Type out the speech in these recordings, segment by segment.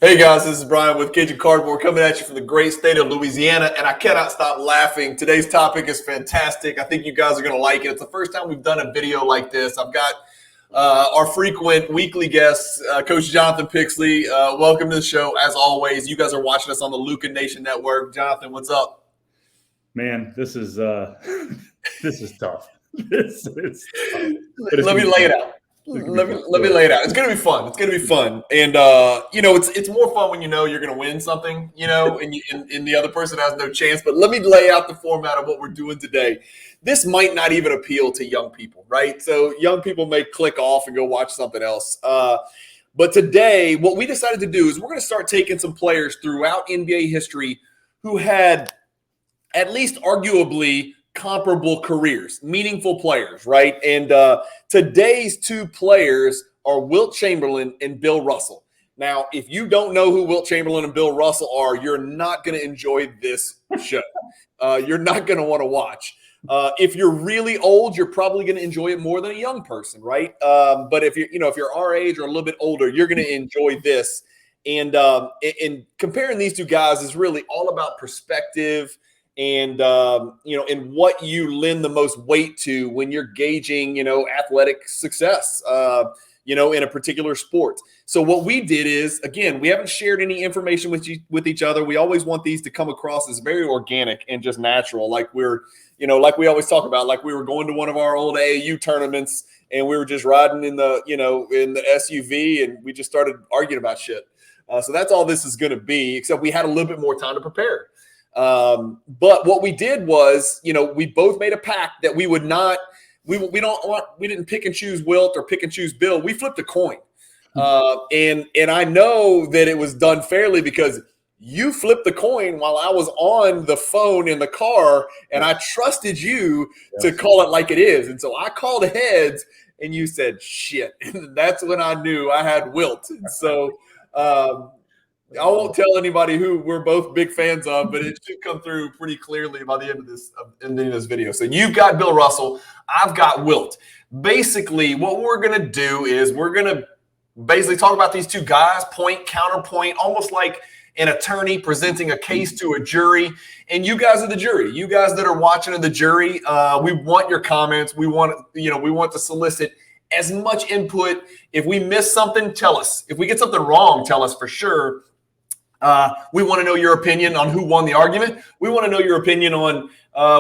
Hey guys, this is Brian with Cajun Cardboard coming at you from the great state of Louisiana, and I cannot stop laughing. Today's topic is fantastic. I think you guys are going to like it. It's the first time we've done a video like this. I've got our frequent weekly guest, Coach Jonathan Pixley. Welcome to the show, as always. You guys are watching us on the Luca Nation Network. Jonathan, what's up? Man, this is tough. This is tough. Let me lay it out. Let me lay it out. It's gonna be fun. It's gonna be fun, and it's more fun when you know you're gonna win something, and the other person has no chance. But let me lay out the format of what we're doing today. This might not even appeal to young people, right? So young people may click off and go watch something else. But today, what we decided to do is we're gonna start taking some players throughout NBA history who had at least arguably comparable careers, meaningful players, right? And today's two players are Wilt Chamberlain and Bill Russell. Now, if you don't know who Wilt Chamberlain and Bill Russell are, you're not going to enjoy this show. You're not going to want to watch. If you're really old, you're probably going to enjoy it more than a young person, right? But if you're our age or a little bit older, you're going to enjoy this. And comparing these two guys is really all about perspective. And, and what you lend the most weight to when you're gauging, athletic success, in a particular sport. So what we did is, again, we haven't shared any information with each other. We always want these to come across as very organic and just natural. Like like we always talk about, like we were going to one of our old AAU tournaments and we were just riding in the SUV and we just started arguing about shit. So that's all this is going to be, except we had a little bit more time to prepare. But what we did was, we both made a pact that we would not, we didn't pick and choose Wilt or pick and choose Bill. We flipped a coin. And I know that it was done fairly because you flipped the coin while I was on the phone in the car and I trusted you to call it like it is. And so I called heads and you said, shit. And that's when I knew I had Wilt. And so, I won't tell anybody who we're both big fans of, but it should come through pretty clearly by the end of this video. So you've got Bill Russell, I've got Wilt. Basically, what we're going to do is we're going to basically talk about these two guys, point, counterpoint, almost like an attorney presenting a case to a jury. And you guys are the jury. You guys that are watching are the jury. We want your comments. We want to solicit as much input. If we miss something, tell us. If we get something wrong, tell us for sure. We want to know your opinion on who won the argument. We want to know your opinion on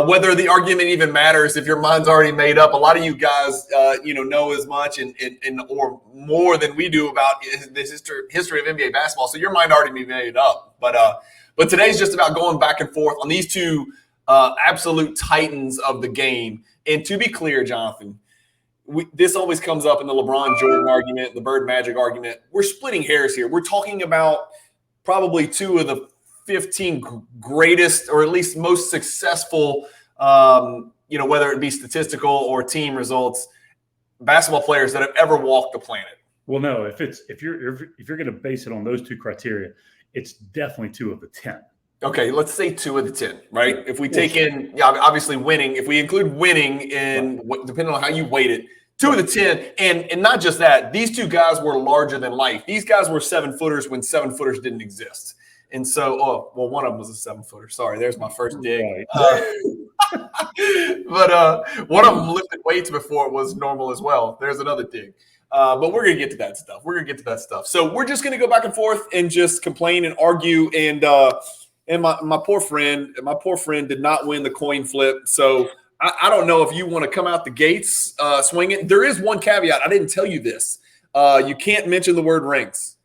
whether the argument even matters if your mind's already made up. A lot of you guys, know as much and or more than we do about the history of NBA basketball. So your mind already be made up. But today's just about going back and forth on these two absolute titans of the game. And to be clear, Jonathan, this always comes up in the LeBron Jordan argument, the Bird Magic argument. We're splitting hairs here. We're talking about probably two of the 15 greatest or at least most successful, whether it be statistical or team results, basketball players that have ever walked the planet. Well, no, if you're going to base it on those two criteria, it's definitely 2 of the 10. Okay, let's say 2 of the 10, right? If we take in, obviously winning, if we include winning in depending on how you weight it, 2 of the 10, and not just that, these two guys were larger than life. These guys were 7-footers when 7-footers didn't exist. And so, one of them was a 7-footer. Sorry, there's my first dig. But one of them lifted weights before it was normal as well. There's another dig. But we're going to get to that stuff. So we're just going to go back and forth and just complain and argue. And my poor friend did not win the coin flip. So I don't know if you want to come out the gates swinging. There is one caveat. I didn't tell you this. You can't mention the word rings.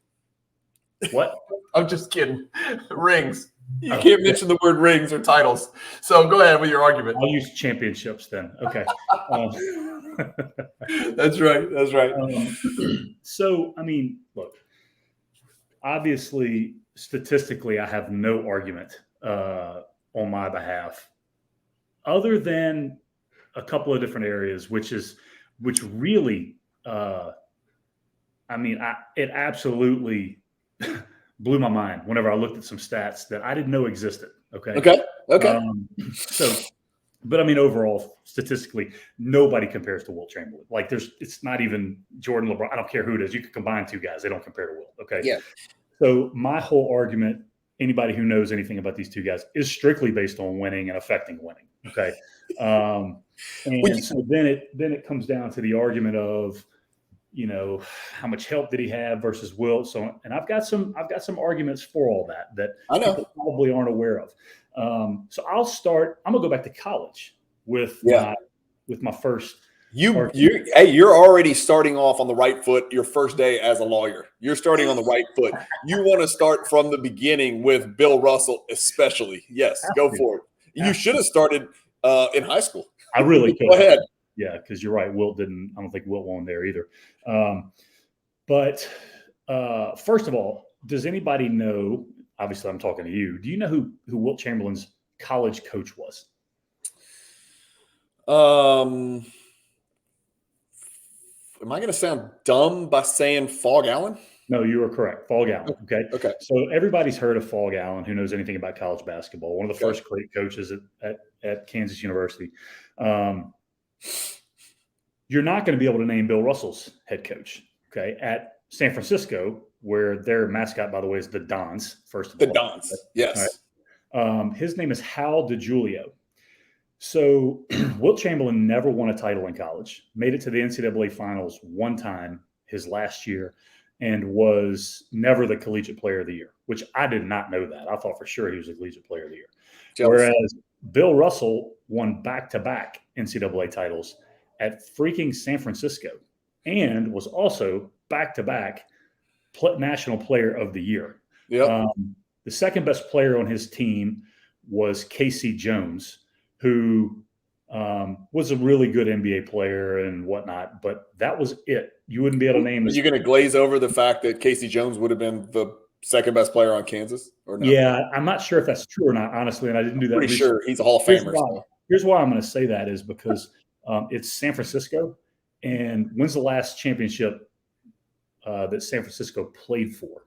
What? I'm just kidding. Rings. You can't mention the word rings or titles. So go ahead with your argument. I'll use championships then. Okay. That's right. So, I mean, look, obviously, statistically, I have no argument on my behalf, other than a couple of different areas, which really, it absolutely blew my mind whenever I looked at some stats that I didn't know existed. Okay. But I mean, overall, statistically, nobody compares to Wilt Chamberlain. Like, it's not even Jordan, LeBron. I don't care who it is. You could combine 2 guys; they don't compare to Wilt. Okay. Yeah. So my whole argument, anybody who knows anything about these two guys, is strictly based on winning and affecting winning. Okay. And so then it comes down to the argument of, how much help did he have versus Wilt? So, and I've got some arguments for all that I know people probably aren't aware of. So I'll start. I'm gonna go back to college with my first. You're already starting off on the right foot. Your first day as a lawyer, you're starting on the right foot. You want to start from the beginning with Bill Russell, especially. Yes, go for it. You should have started in high school. I really could. Go ahead. Yeah, because you're right. Wilt didn't. I don't think Wilt won there either. But first of all, does anybody know? Obviously, I'm talking to you. Do you know who Wilt Chamberlain's college coach was? Am I going to sound dumb by saying Fog Allen? No, you are correct. Fog Allen. Okay. Okay. So everybody's heard of Fog Allen who knows anything about college basketball. One of the first great coaches at Kansas University. You're not going to be able to name Bill Russell's head coach. Okay. At San Francisco, where their mascot, by the way, is the Dons. First of all. The Dons. Yes. Right. His name is Hal DiGiulio. So Wilt Chamberlain never won a title in college, made it to the NCAA finals one time his last year, and was never the collegiate player of the year, which I did not know that. I thought for sure he was the collegiate player of the year. Whereas Bill Russell won back-to-back NCAA titles at freaking San Francisco and was also back-to-back national player of the year. Yep. The second best player on his team was Casey Jones, who was a really good NBA player and whatnot, but that was it. You wouldn't be able to name. Are you going to glaze over the fact that Casey Jones would have been the second best player on Kansas, or no? Yeah, I'm not sure if that's true or not, honestly, and I didn't do that. Pretty sure he's a Hall of Famer. Here's why I'm going to say that is because it's San Francisco, and when's the last championship that San Francisco played for?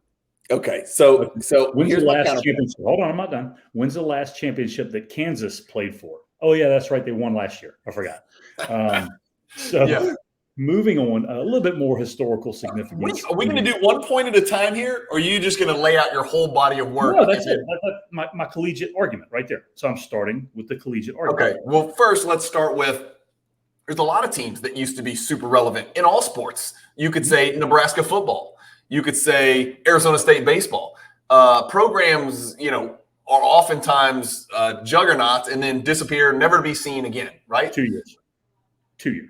Okay, so when's the last championship? Hold on, I'm not done. When's the last championship that Kansas played for? Oh yeah, that's right. They won last year. I forgot. Moving on, a little bit more historical significance. Are we going to do one point at a time here, or are you just going to lay out your whole body of work? No, that's it. That's my collegiate argument right there. So I'm starting with the collegiate argument. Okay. Well, first, let's start with there's a lot of teams that used to be super relevant in all sports. You could say Nebraska football. You could say Arizona State baseball. Programs, are oftentimes juggernauts and then disappear, never to be seen again, right? 2 years. 2 years.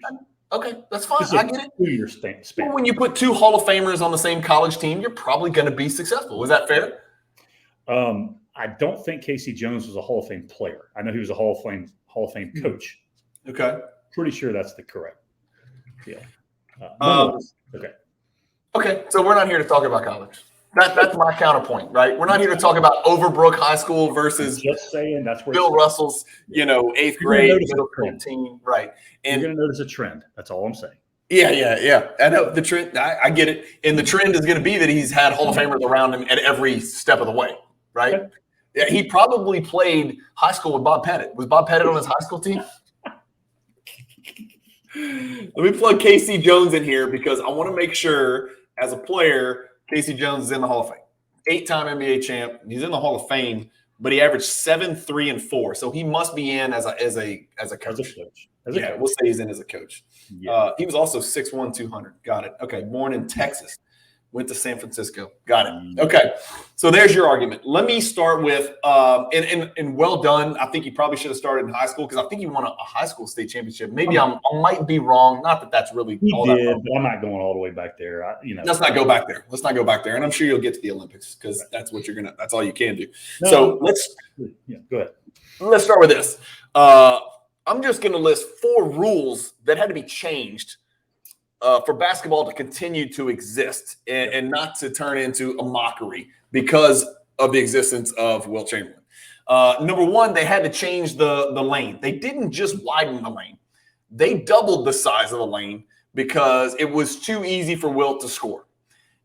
Okay, that's fine. I get it. 2 year span. Well, when you put two Hall of Famers on the same college team, you're probably going to be successful. Is that fair? I don't think Casey Jones was a Hall of Fame player. I know he was a Hall of Fame coach. Okay. Pretty sure that's the correct. Yeah. Okay. So we're not here to talk about college. That's my counterpoint, right? We're not here to talk about Overbrook High School versus just saying that's where Bill Russell's, 8th grade middle school team, right? And you're going to notice a trend. That's all I'm saying. Yeah. I know the trend. I get it. And the trend is going to be that he's had Hall of Famers around him at every step of the way, right? Okay. Yeah, he probably played high school with Bob Pettit. Was Bob Pettit on his high school team? Let me plug Casey Jones in here because I want to make sure as a player, Casey Jones is in the Hall of Fame. 8-time NBA champ. He's in the Hall of Fame, but he averaged 7, 3, and 4. So he must be in as a coach. We'll say he's in as a coach. Yeah. He was also 6'1", 200. Got it. Okay. Born in Texas. Went to San Francisco. Got it. Okay. So there's your argument. Let me start with and well done. I think he probably should have started in high school because I think he won a high school state championship. Maybe I might be wrong. Not that that's really all that wrong. But I'm not going all the way back there. Let's not go back there. Let's not go back there. And I'm sure you'll get to the Olympics because that's what that's all you can do. No, so go ahead. Let's start with this. I'm just going to list 4 rules that had to be changed for basketball to continue to exist and not to turn into a mockery because of the existence of Wilt Chamberlain. Number 1, they had to change the lane. They didn't just widen the lane. They doubled the size of the lane because it was too easy for Wilt to score.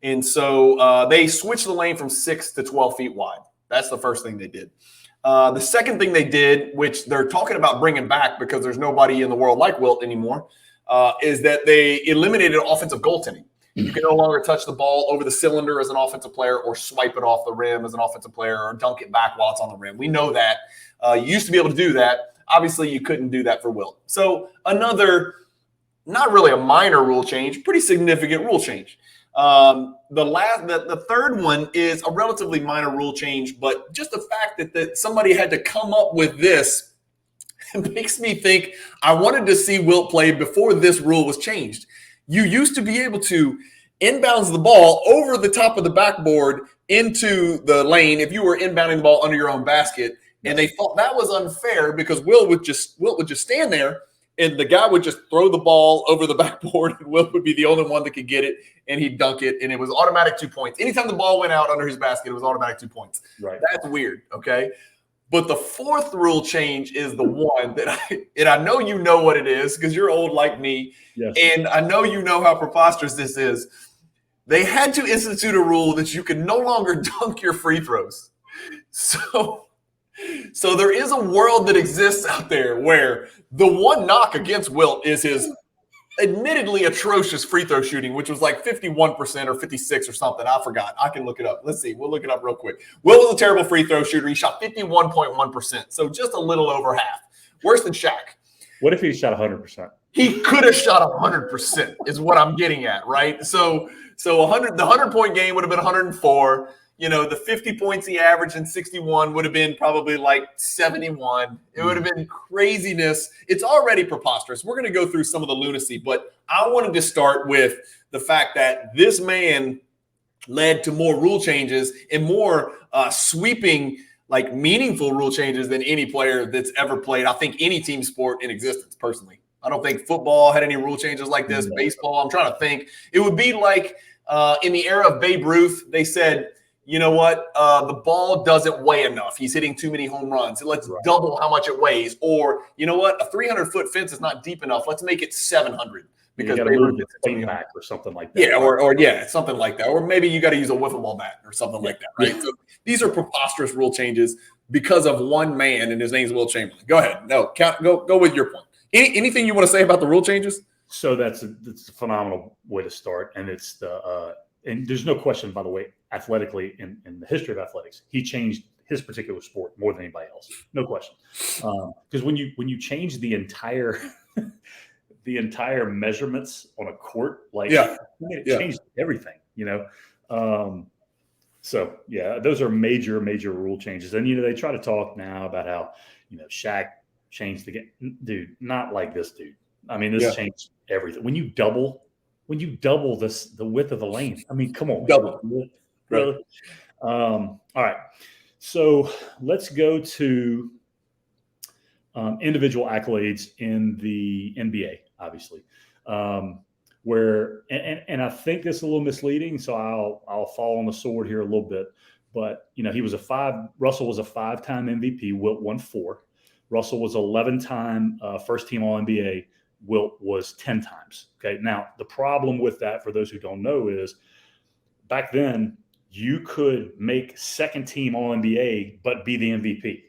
And so they switched the lane from 6 to 12 feet wide. That's the first thing they did. The second thing they did, which they're talking about bringing back because there's nobody in the world like Wilt anymore, is that they eliminated offensive goaltending. You can no longer touch the ball over the cylinder as an offensive player or swipe it off the rim as an offensive player or dunk it back while it's on the rim. We know that. You used to be able to do that. Obviously, you couldn't do that for Wilt. So another, not really a minor rule change, pretty significant rule change. The third one is a relatively minor rule change, but just the fact that somebody had to come up with this makes me think I wanted to see Wilt play before this rule was changed. You used to be able to inbounds the ball over the top of the backboard into the lane if you were inbounding the ball under your own basket. And they thought that was unfair because Wilt would just stand there and the guy would just throw the ball over the backboard and Wilt would be the only one that could get it and he'd dunk it. And it was automatic 2 points. Anytime the ball went out under his basket, it was automatic 2 points. Right. That's weird. Okay. But the fourth rule change is the one that I know you know what it is because you're old like me. Yes. And I know you know how preposterous this is. They had to institute a rule that you can no longer dunk your free throws. So there is a world that exists out there where the one knock against Wilt is his admittedly atrocious free throw shooting, which was like 51% or 56 or something. I forgot. I can look it up. Let's see. We'll look it up real quick. Wilt was a terrible free throw shooter. He shot 51.1%, so just a little over half. Worse than Shaq. What if he shot 100%? He could have shot 100% is what I'm getting at, right? So the 100-point game would have been 104. You know, the 50 points he averaged in 61 would have been probably like 71. It would have been craziness. It's already preposterous. We're going to go through some of the lunacy, but I wanted to start with the fact that this man led to more rule changes and more sweeping, like meaningful rule changes than any player that's ever played, I think, any team sport in existence, personally. I don't think football had any rule changes like this. Baseball, I'm trying to think. It would be like in the era of Babe Ruth, they said, you know what? The ball doesn't weigh enough. He's hitting too many home runs. So let's double how much it weighs. Or, you know what? A 300-foot fence is not deep enough. Let's make it 700 because you got to move the thing back or something like that. Yeah, or something like that. Or maybe you got to use a wiffle ball bat or something like that, right? So these are preposterous rule changes because of one man, and his name's Wilt Chamberlain. Go ahead. No, go with your point. Anything you want to say about the rule changes? So that's a phenomenal way to start, and it's and there's no question, by the way, athletically in the history of athletics, he changed his particular sport more than anybody else. No question. Because when you change the entire measurements on a court, it changed everything, you know. So yeah, those are major rule changes. And they try to talk now about how Shaq changed the game. Dude, not like this dude. I mean, this changed everything. When you double the width of the lane, I mean, come on, double. Really? All right. So let's go to individual accolades in the NBA, obviously, where and I think this is a little misleading. So I'll fall on the sword here a little bit, but Russell was a 5-time MVP. Wilt won 4. Russell was 11-time first team All NBA. Wilt was 10 times. Okay. Now the problem with that, for those who don't know, is back then you could make second team All NBA, but be the MVP,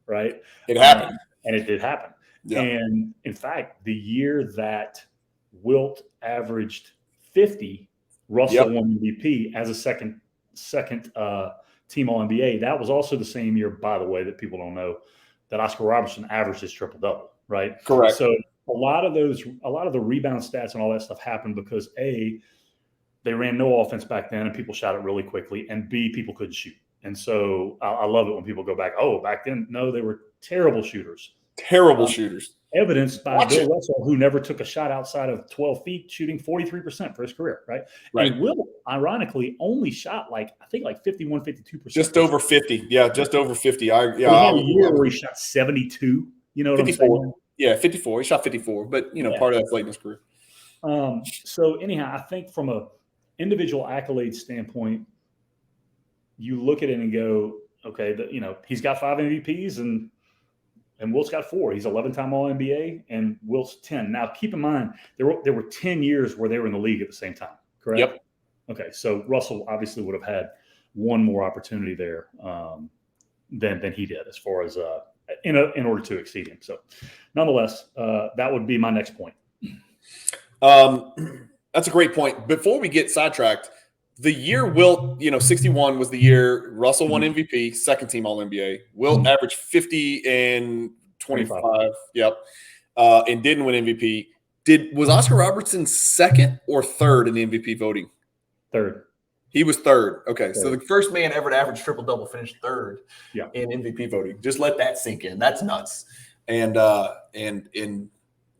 right? It happened. And it did happen. Yeah. And in fact, the year that Wilt averaged 50, Russell won MVP as a second team All NBA. That was also the same year, by the way, that people don't know, that Oscar Robertson averaged his triple-double, right? Correct. So a lot of the rebound stats and all that stuff happened because A, they ran no offense back then and people shot it really quickly, and B, people couldn't shoot. And so I love it when people go back, back then, no, they were terrible shooters. Terrible shooters. Evidenced by Bill Russell, who never took a shot outside of 12 feet, shooting 43% for his career, right? And Wilt, ironically, only shot I think 51, 52%. Just over 50. Yeah, just over 50. He had a year where he shot 72. You know what 54. I'm saying? Yeah, 54. He shot 54, but, part of that's late in his career. So anyhow, I think from a individual accolade standpoint, you look at it and go, okay, he's got 5 MVPs and Wilt's got 4. He's 11-time All NBA and Wilt's 10. Now, keep in mind, there were 10 years where they were in the league at the same time, correct? Yep. Okay, so Russell obviously would have had one more opportunity there than he did, as far as in order to exceed him. So, nonetheless, that would be my next point. That's a great point. Before we get sidetracked, the year Wilt, 61 was the year Russell won MVP, second team All NBA. Wilt averaged 50 and 25. Yep. And didn't win MVP. Was Oscar Robertson second or third in the MVP voting? Third. He was third. Okay. So the first man ever to average triple-double finished third in MVP voting. Just let that sink in. That's nuts. And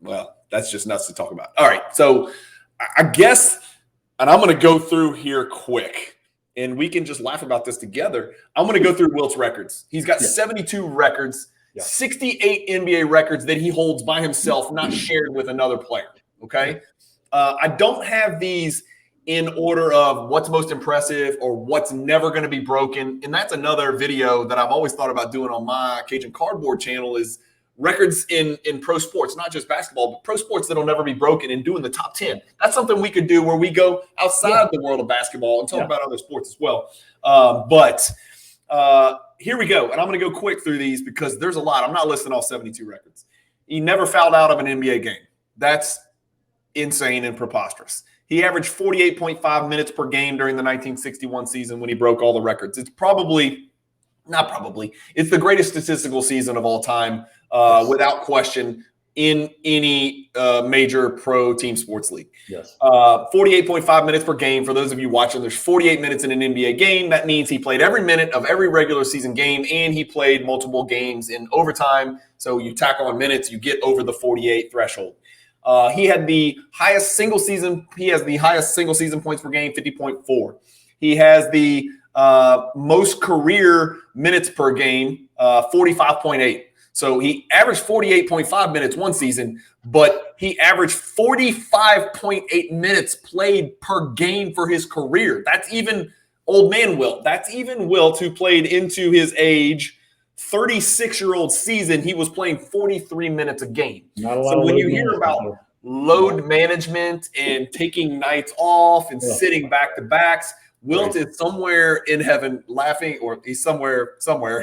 well, that's just nuts to talk about. All right. So I guess, and I'm going to go through here quick, and we can just laugh about this together. I'm going to go through Wilt's records. He's got 72 records, 68 NBA records that he holds by himself, not shared with another player. Okay. I don't have these in order of what's most impressive or what's never going to be broken. And that's another video that I've always thought about doing on my Cajun Cardboard channel is records in pro sports, not just basketball, but pro sports that'll never be broken and doing the top 10. That's something we could do where we go outside the world of basketball and talk about other sports as well. But here we go. And I'm going to go quick through these because there's a lot. I'm not listing all 72 records. He never fouled out of an NBA game. That's insane and preposterous. He averaged 48.5 minutes per game during the 1961 season when he broke all the records. It's it's the greatest statistical season of all time, without question, in any major pro team sports league. Yes. 48.5 minutes per game. For those of you watching, there's 48 minutes in an NBA game. That means he played every minute of every regular season game, and he played multiple games in overtime. So you tack on minutes, you get over the 48 threshold. He had the highest single season. He has the highest single season points per game, 50.4. He has the most career minutes per game, 45.8. So he averaged 48.5 minutes one season, but he averaged 45.8 minutes played per game for his career. That's even old man Wilt. That's even Wilt, who played into his age 36-year-old season. He was playing 43 minutes a game. So when you hear about load management and taking nights off and sitting back-to-backs, Wilt is somewhere in heaven laughing, or he's somewhere.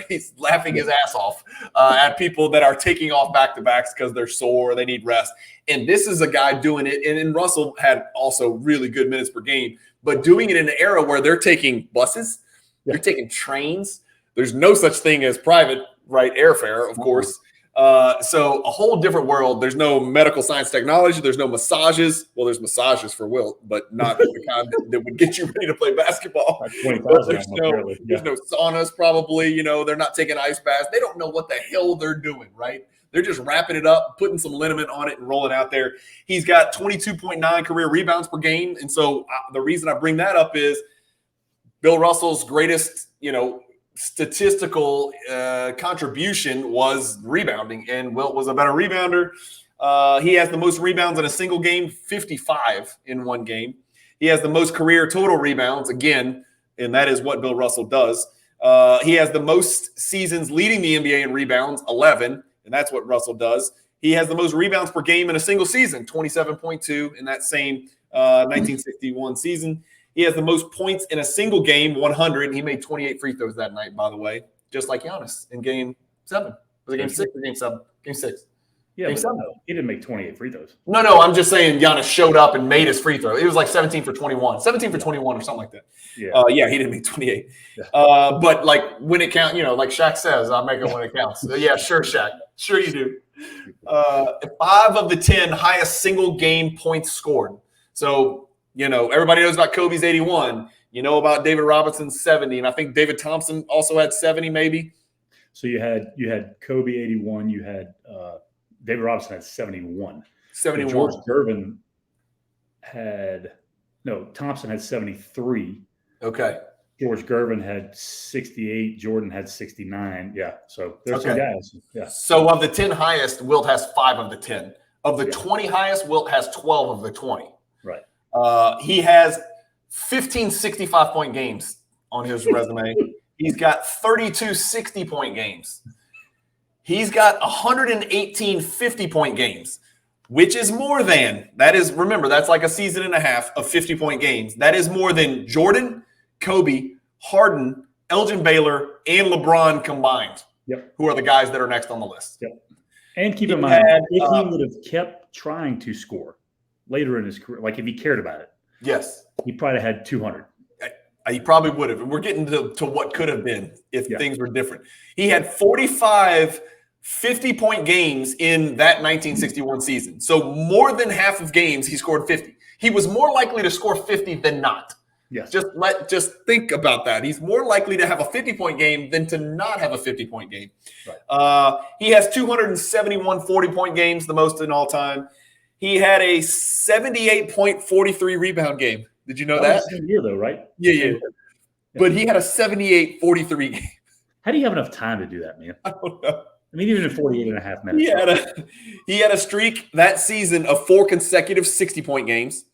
He's laughing his ass off at people that are taking off back-to-backs because they're sore, they need rest. And this is a guy doing it. And Russell had also really good minutes per game, but doing it in an era where they're taking buses, they're taking trains. There's no such thing as private airfare, of course. So a whole different world. There's no medical science technology. There's no massages. Well, there's massages for Wilt, but not the kind that would get you ready to play basketball. There's no saunas probably. They're not taking ice baths. They don't know what the hell they're doing, right? They're just wrapping it up, putting some liniment on it and rolling out there. He's got 22.9 career rebounds per game. And so the reason I bring that up is Bill Russell's greatest, statistical contribution was rebounding, and Wilt was a better rebounder. He has the most rebounds in a single game, 55 in one game. He has the most career total rebounds, again, and that is what Bill Russell does. He has the most seasons leading the NBA in rebounds, 11, and that's what Russell does. He has the most rebounds per game in a single season, 27.2 in that same 1961 season. He has the most points in a single game, 100. And he made 28 free throws that night, by the way, just like Giannis in game 7. Was it game 6 or game 7? Game 6. Yeah, game 7. No, he didn't make 28 free throws. No, I'm just saying Giannis showed up and made his free throw. It was like 17 for 21 or something like that. Yeah, he didn't make 28. Yeah. But like when it counts, like Shaq says, I'll make it when it counts. So yeah, sure, Shaq. Sure you do. 5 of the 10 highest single game points scored. So, everybody knows about Kobe's 81. You know about David Robinson's 70, and I think David Thompson also had 70, maybe. So you had Kobe 81. You had David Robinson had 71. 71. George Gervin Thompson had 73. Okay. George Gervin had 68. Jordan had 69. Yeah. So there's some guys. Yeah. So of the 10 highest, Wilt has 5 of the 10. Of the 20 highest, Wilt has 12 of the 20. Right. He has 15 65-point games on his resume. He's got 32 60-point games. He's got 118 50-point games, which is more than – remember, that's like a season and a half of 50-point games. That is more than Jordan, Kobe, Harden, Elgin Baylor, and LeBron combined, who are the guys that are next on the list. Yep. And keep in mind, if he would have kept trying to score, later in his career, like if he cared about it, Yes. he probably had 200. He probably would have. And we're getting to what could have been if Yeah. things were different. He had 45 50-point games in that 1961 season. So more than half of games he scored 50. He was more likely to score 50 than not. Yes. Just think about that. He's more likely to have a 50-point game than to not have a 50-point game. Right. He has 271 40-point games, the most in all time. He had a 78.43 rebound game. Did you know that? Was the same year, though, right? Yeah. But he had a 78.43 game. How do you have enough time to do that, man? I don't know. I mean, even in 48 and a half minutes. He had a streak that season of 4 consecutive 60-point games.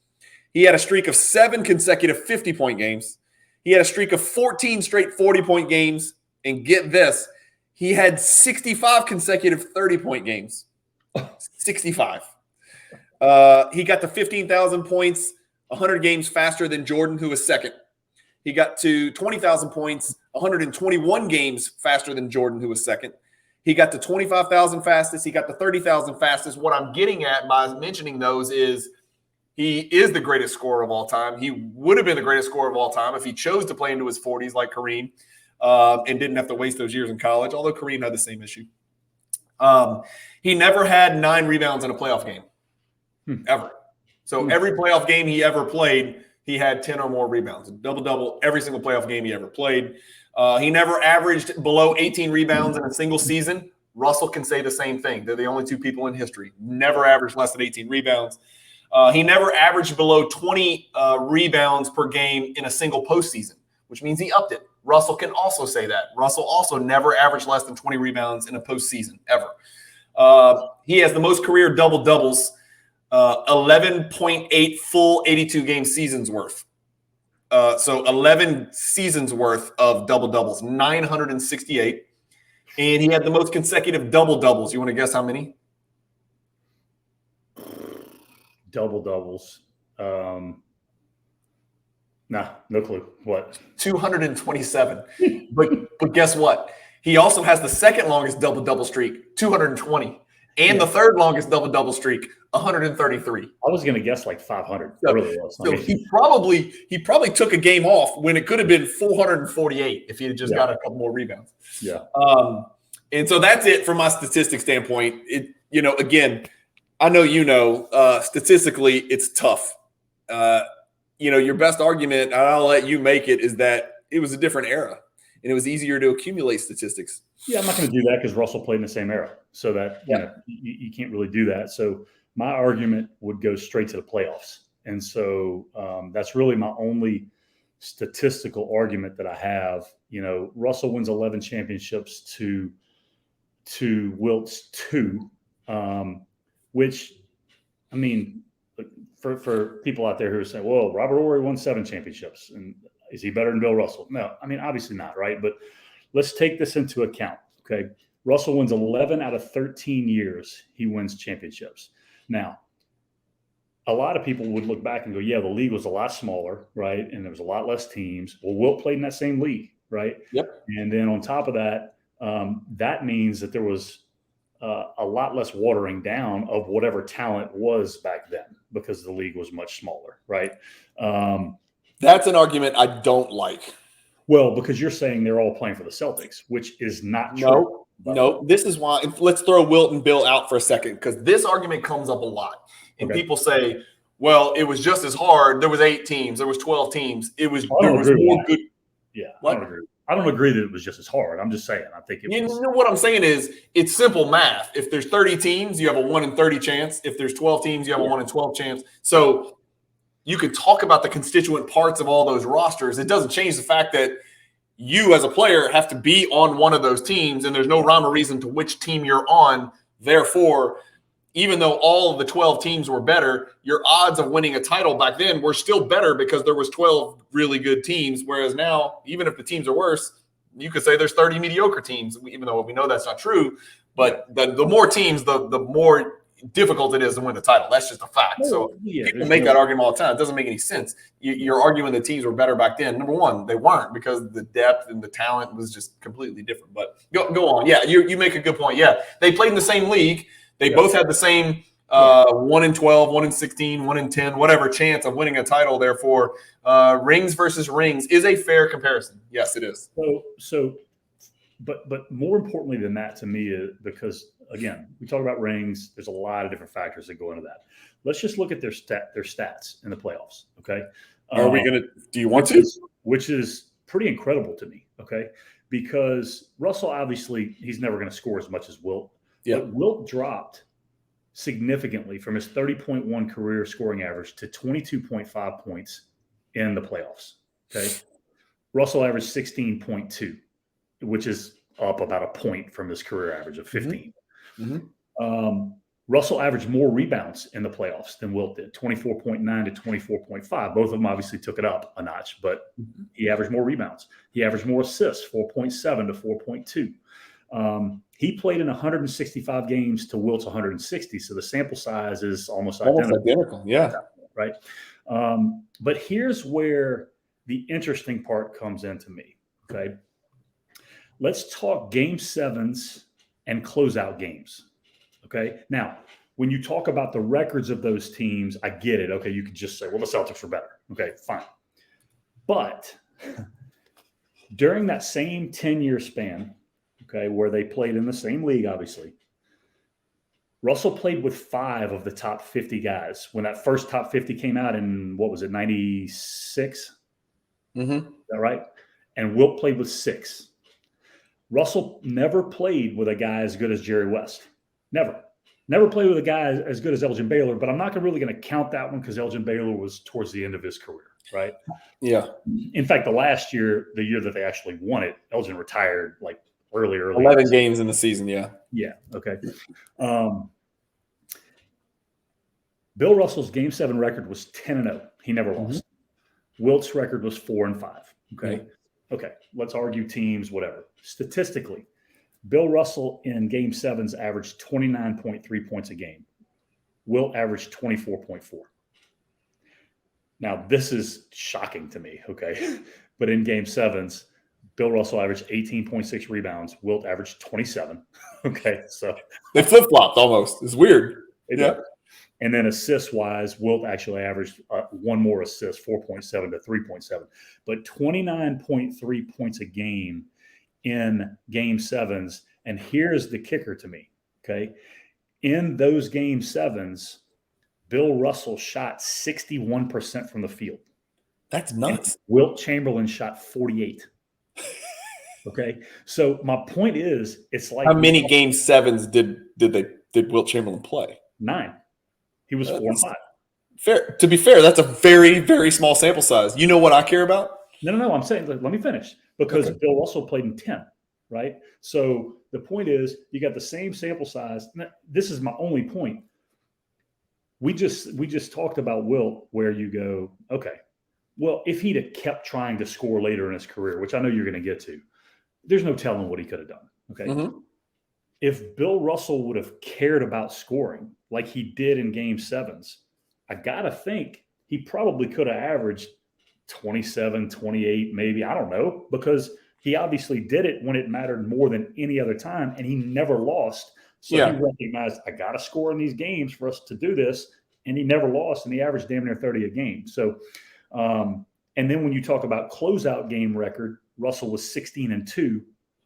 He had a streak of 7 consecutive 50-point games. He had a streak of 14 straight 40-point games. And get this, he had 65 consecutive 30-point games. 65. He got to 15,000 points, 100 games faster than Jordan, who was second. He got to 20,000 points, 121 games faster than Jordan, who was second. He got to 25,000 fastest. He got to 30,000 fastest. What I'm getting at by mentioning those is he is the greatest scorer of all time. He would have been the greatest scorer of all time if he chose to play into his 40s like Kareem and didn't have to waste those years in college, although Kareem had the same issue. He never had 9 rebounds in a playoff game, ever. So every playoff game he ever played, he had 10 or more rebounds, double-double every single playoff game he ever played. He never averaged below 18 rebounds in a single season. Russell can say the same thing. They're the only 2 people in history. Never averaged less than 18 rebounds. He never averaged below 20 rebounds per game in a single postseason, which means he upped it. Russell can also say that. Russell also never averaged less than 20 rebounds in a postseason, ever. He has the most career double-doubles, 11.8 full 82-game seasons worth. So 11 seasons worth of double-doubles, 968. And he had the most consecutive double-doubles. You want to guess how many? Double-doubles. Nah, no clue. What? 227. But guess what? He also has the second longest double-double streak, 220. And the third longest double-double streak, 133. I was going to guess like 500. So, really was. So he probably took a game off when it could have been 448 if he had just got a couple more rebounds. Yeah. And so that's it from my statistics standpoint. Again, I know statistically it's tough. Your best argument, and I'll let you make it, is that it was a different era and it was easier to accumulate statistics. Yeah, I'm not going to do that because Russell played in the same era. So that you can't really do that. So my argument would go straight to the playoffs. And so that's really my only statistical argument that I have. Russell wins 11 championships to Wilt's 2, which, I mean, for people out there who are saying, well, Robert Horry won 7 championships, and is he better than Bill Russell? No, I mean, obviously not, right? But let's take this into account, okay? Russell wins 11 out of 13 years he wins championships. Now, a lot of people would look back and go, yeah, the league was a lot smaller, right? And there was a lot less teams. Well, Wilt played in that same league, right? Yep. And then on top of that, that means that there was a lot less watering down of whatever talent was back then because the league was much smaller, right? That's an argument I don't like. Well, because you're saying they're all playing for the Celtics, which is not true. No. This is why. Let's throw Wilt and Bill out for a second, because this argument comes up a lot. And people say, well, it was just as hard. There was 8 teams. There was 12 teams. There was more good. Yeah, I don't agree. I don't agree that it was just as hard. I'm just saying. I think it was. What I'm saying is it's simple math. If there's 30 teams, you have a 1 in 30 chance. If there's 12 teams, you have a 1 in 12 chance. So you could talk about the constituent parts of all those rosters. It doesn't change the fact that you as a player have to be on one of those teams, and there's no rhyme or reason to which team you're on. Therefore, even though all of the 12 teams were better, your odds of winning a title back then were still better because there was 12 really good teams. Whereas now, even if the teams are worse, you could say there's 30 mediocre teams, even though we know that's not true. But the more teams, the more difficult it is to win the title. That's just a fact. So people make that argument all the time. It doesn't make any sense. You're arguing the teams were better back then. Number one, they weren't, because the depth and the talent was just completely different. But go on. Yeah, you make a good point. Yeah, they played in the same league. They both had the same 1-12, 1-16, 1-10, whatever chance of winning a title. Therefore, rings versus rings is a fair comparison. Yes, it is. But more importantly than that to me is because, again, we talk about rings. There's a lot of different factors that go into that. Let's just look at their stats in the playoffs. Okay. Are we gonna? Do you want to? Which is pretty incredible to me. Okay, because Russell, obviously he's never going to score as much as Wilt. Yeah. But Wilt dropped significantly from his 30.1 career scoring average to 22.5 points in the playoffs. Okay. Russell averaged 16.2, which is up about a point from his career average of 15. Russell averaged more rebounds in the playoffs than Wilt did, 24.9 to 24.5. Both of them obviously took it up a notch, but he averaged more rebounds. He averaged more assists, 4.7 to 4.2. He played in 165 games to Wilt's 160, so the sample size is almost identical. Yeah. Right. But here's where the interesting part comes into me. Okay. Let's talk game sevens and closeout games. Okay. Now, when you talk about the records of those teams, I get it. Okay. You could just say, well, the Celtics are better. Okay, fine. But during that same 10-year span, okay, where they played in the same league, obviously, Russell played with 5 of the top 50 guys when that first top 50 came out in, what was it, 96? Is that right? And Wilt played with 6. Russell never played with a guy as good as Jerry West. Never played with a guy as good as Elgin Baylor, but I'm not really going to count that one because Elgin Baylor was towards the end of his career, right? Yeah. In fact, the year that they actually won it, Elgin retired like early. 11 games in the season, yeah. Yeah, okay. Bill Russell's Game 7 record was 10-0. He never lost. Wilt's record was 4-5. Okay. Okay. Let's argue teams, whatever. Statistically, Bill Russell in Game 7s averaged 29.3 points a game. Wilt averaged 24.4. Now, this is shocking to me, okay? But in Game 7s, Bill Russell averaged 18.6 rebounds. Wilt averaged 27. Okay, so they flip-flopped almost. It's weird. Yeah. And then assists-wise, Wilt actually averaged one more assist, 4.7 to 3.7. But 29.3 points a game in Game 7s. And here's the kicker to me, okay? In those Game 7s, Bill Russell shot 61% from the field. That's nuts. And Wilt Chamberlain shot 48. Okay, so my point is, it's like, how many Game 7s did Wilt Chamberlain play? 9. He was 4-5. Fair. To be fair, that's a very, very small sample size. You know what I care about? No. I'm saying, let me finish, because Bill Russell played in 10, right? So the point is, you got the same sample size. This is my only point. We just talked about Wilt, where you go, okay, well, if he'd have kept trying to score later in his career, which I know you're going to get to, there's no telling what he could have done. Okay. If Bill Russell would have cared about scoring like he did in Game 7s, I got to think he probably could have averaged 27, 28, maybe. I don't know, because he obviously did it when it mattered more than any other time, and he never lost. So he recognized, I got to score in these games for us to do this, and he never lost, and he averaged damn near 30 a game. So, and then when you talk about closeout game record, Russell was 16-2,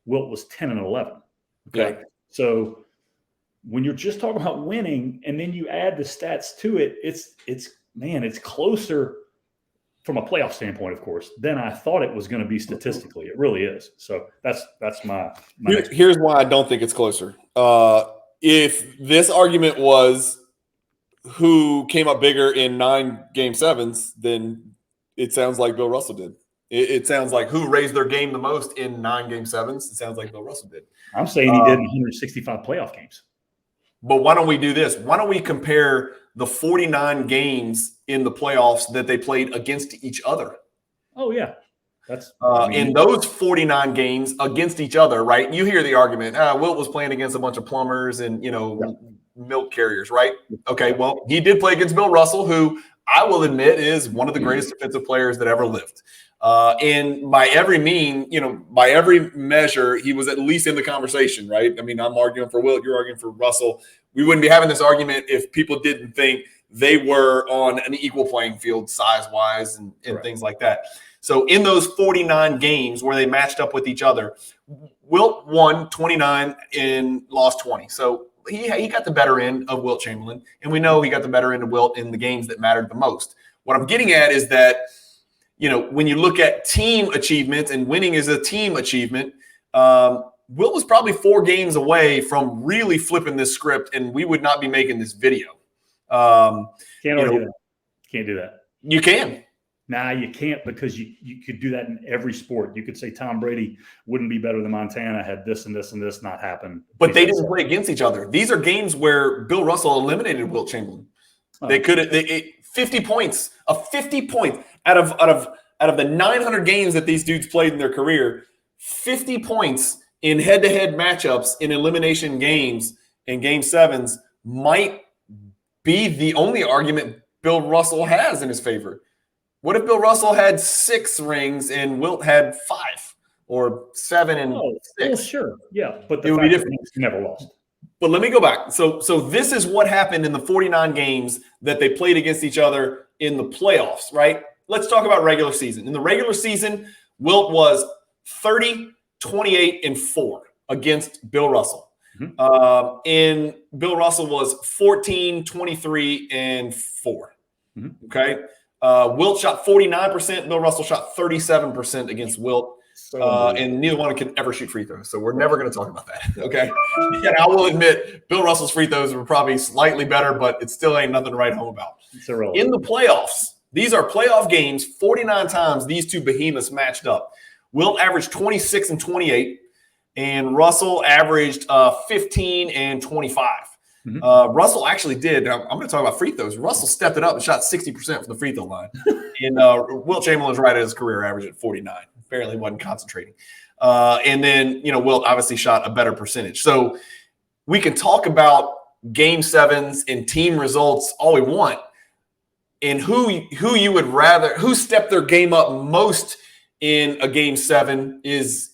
Wilt was 10-11. Okay. Yeah. So when you're just talking about winning and then you add the stats to it, it's closer from a playoff standpoint, of course, than I thought it was going to be statistically. It really is. So that's my here's why I don't think it's closer. If this argument was who came up bigger in 9 Game 7s, then it sounds like Bill Russell did. It sounds like who raised their game the most in 9 Game 7s. It sounds like Bill Russell did. I'm saying he did in 165 playoff games. But why don't we do this? Why don't we compare the 49 games in the playoffs that they played against each other? Oh, yeah. That's in those 49 games against each other, right? You hear the argument, Wilt was playing against a bunch of plumbers and, milk carriers, right? Okay, well, he did play against Bill Russell, who I will admit is one of the greatest defensive players that ever lived. And by every by every measure, he was at least in the conversation, right? I mean, I'm arguing for Wilt, you're arguing for Russell. We wouldn't be having this argument if people didn't think they were on an equal playing field size-wise and things like that. So in those 49 games where they matched up with each other, Wilt won 29 and lost 20. So he got the better end of Wilt Chamberlain, and we know he got the better end of Wilt in the games that mattered the most. What I'm getting at is that, when you look at team achievements, and winning is a team achievement, Wilt was probably 4 games away from really flipping this script, and we would not be making this video. Can't argue that. Can't do that. You can. Nah, you can't, because you could do that in every sport. You could say Tom Brady wouldn't be better than Montana had this and this and this not happen. But they didn't play against each other. These are games where Bill Russell eliminated Wilt Chamberlain. They could have 50 points. 50 points out of the 900 games that these dudes played in their career, 50 points in head-to-head matchups in elimination games and game sevens might be the only argument Bill Russell has in his favor. What if Bill Russell had 6 rings and Wilt had 5 or 7 and 6? Well, sure. Yeah. But it would be different. He never lost. But let me go back. So this is what happened in the 49 games that they played against each other in the playoffs, right? Let's talk about regular season. In the regular season, Wilt was 30, 28, and 4 against Bill Russell. Mm-hmm. And Bill Russell was 14, 23, and 4. Mm-hmm. Okay. Wilt shot 49%. Bill Russell shot 37% against Wilt. And neither one could ever shoot free throws. So we're never going to talk about that. Okay. And I will admit, Bill Russell's free throws were probably slightly better, but it still ain't nothing to write home about. In the playoffs, these are playoff games. 49 times these two behemoths matched up. Wilt averaged 26 and 28, and Russell averaged 15 and 25. Mm-hmm. Russell actually did. I'm going to talk about free throws. Russell stepped it up and shot 60% from the free throw line. And Wilt Chamberlain's right at his career average at 49. Apparently wasn't concentrating. And then, Wilt obviously shot a better percentage. So we can talk about game sevens and team results all we want. And who you would rather, who stepped their game up most in a game 7 is,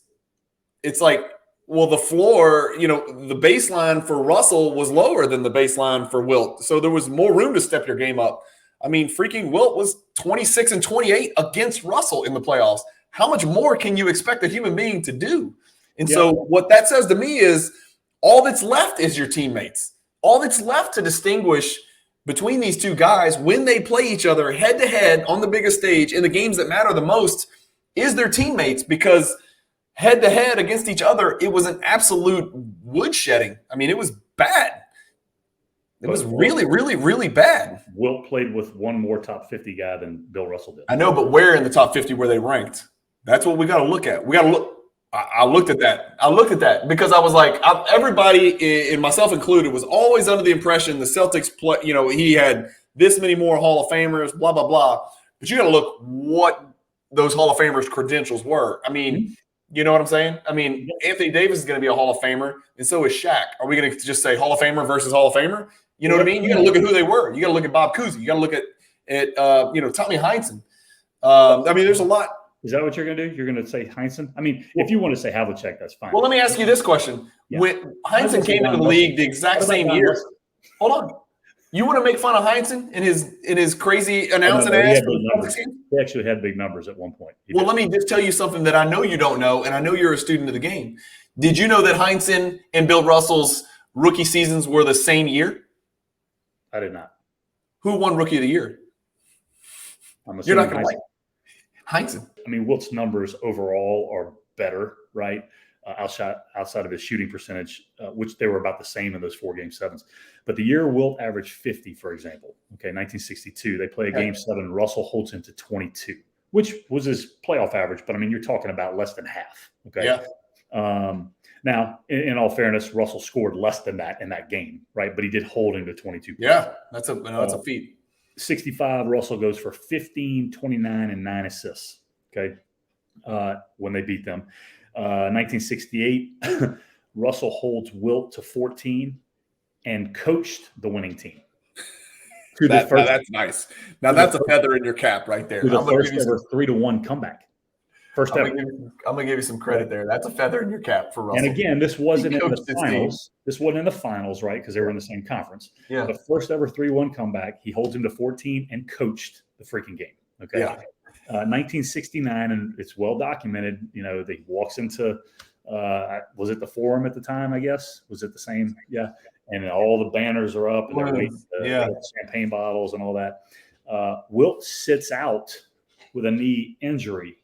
it's like, well, the floor, the baseline for Russell was lower than the baseline for Wilt. So there was more room to step your game up. I mean, freaking Wilt was 26 and 28 against Russell in the playoffs. How much more can you expect a human being to do? And so what that says to me is all that's left is your teammates. All that's left to distinguish between these two guys when they play each other head-to-head on the biggest stage in the games that matter the most is their teammates, because head-to-head against each other, it was an absolute woodshedding. I mean, it was bad. It was really, really, really bad. Wilt played with one more top 50 guy than Bill Russell did. I know, but where in the top 50 were they ranked? That's what we got to look at. We got to look. I looked at that. I looked at that because I was like, everybody, and myself included, was always under the impression the Celtics play. He had this many more Hall of Famers, blah blah blah. But you got to look what those Hall of Famers' credentials were. I mean, you know what I'm saying? I mean, Anthony Davis is going to be a Hall of Famer, and so is Shaq. Are we going to just say Hall of Famer versus Hall of Famer? You know what I mean? You got to look at who they were. You got to look at Bob Cousy. You got to look at Tommy Heinsohn. I mean, there's a lot. Is that what you're going to do? You're going to say Heinsohn? I mean, if you want to say Havlicek, that's fine. Well, let me ask you this question. Yeah. When Heinsohn came into the league the exact same year. Hold on. You want to make fun of Heinsohn in his crazy announcing ass? He actually had big numbers at one point. Well, let me just tell you something that I know you don't know, and I know you're a student of the game. Did you know that Heinsohn and Bill Russell's rookie seasons were the same year? I did not. Who won Rookie of the Year? You're not going to like Heinsohn. I mean, Wilt's numbers overall are better, right? Outside of his shooting percentage, which they were about the same in those 4 game sevens. But the year Wilt averaged 50, for example, 1962, they play a game 7. Russell holds him to 22, which was his playoff average. But I mean, you're talking about less than half. Okay. Yeah. Now, in all fairness, Russell scored less than that in that game, right? But he did hold him to 22 points. Yeah, that's a feat. 65, Russell goes for 15, 29, and 9 assists, okay, when they beat them. 1968, Russell holds Wilt to 14 and coached the winning team. That's nice. Now, that's a feather in your cap right there. To the first ever 3-1 comeback. First I'm ever. gonna give you some credit there. That's a feather in your cap for Russell. And again, this wasn't in the coached this team. finals. This wasn't in the finals, right? Because they were in the same conference. Yeah. The first ever 3-1 comeback. He holds him to 14 and coached the freaking game. Okay. Yeah. 1969, and it's well documented. You know, he walks into was it the Forum at the time? I guess was it the same? Yeah. And all the banners are up, and they're waiting. Champagne bottles and all that. Wilt sits out with a knee injury.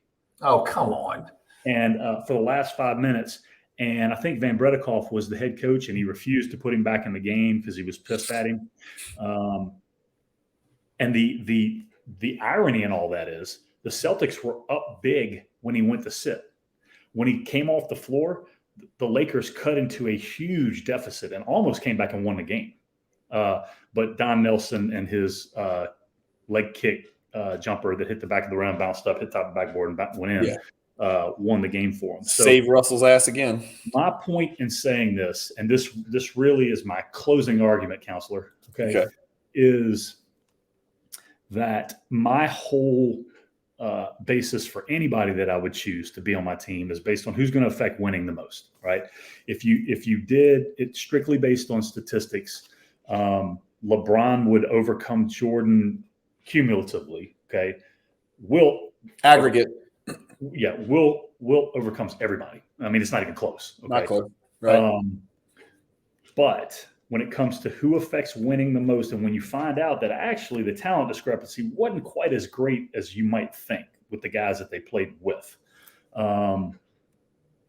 Oh, come on. And for the last 5 minutes, and I think Van Bredikoff was the head coach, and he refused to put him back in the game because he was pissed at him. And the irony in all that is the Celtics were up big when he went to sit. When he came off the floor, the Lakers cut into a huge deficit and almost came back and won the game. But Don Nelson and his leg kick jumper that hit the back of the rim, bounced up, hit top of the backboard, and went in. Yeah. Won the game for him. So save Russell's ass again. My point in saying this, and this really is my closing argument, counselor, okay. Is that my whole basis for anybody that I would choose to be on my team is based on who's going to affect winning the most, right? If you did it strictly based on statistics, LeBron would overcome Jordan cumulatively, okay? Wilt aggregate. Yeah, Wilt overcomes everybody. I mean, it's not even close. Okay? Not close, right? But when it comes to who affects winning the most, and when you find out that actually the talent discrepancy wasn't quite as great as you might think with the guys that they played with,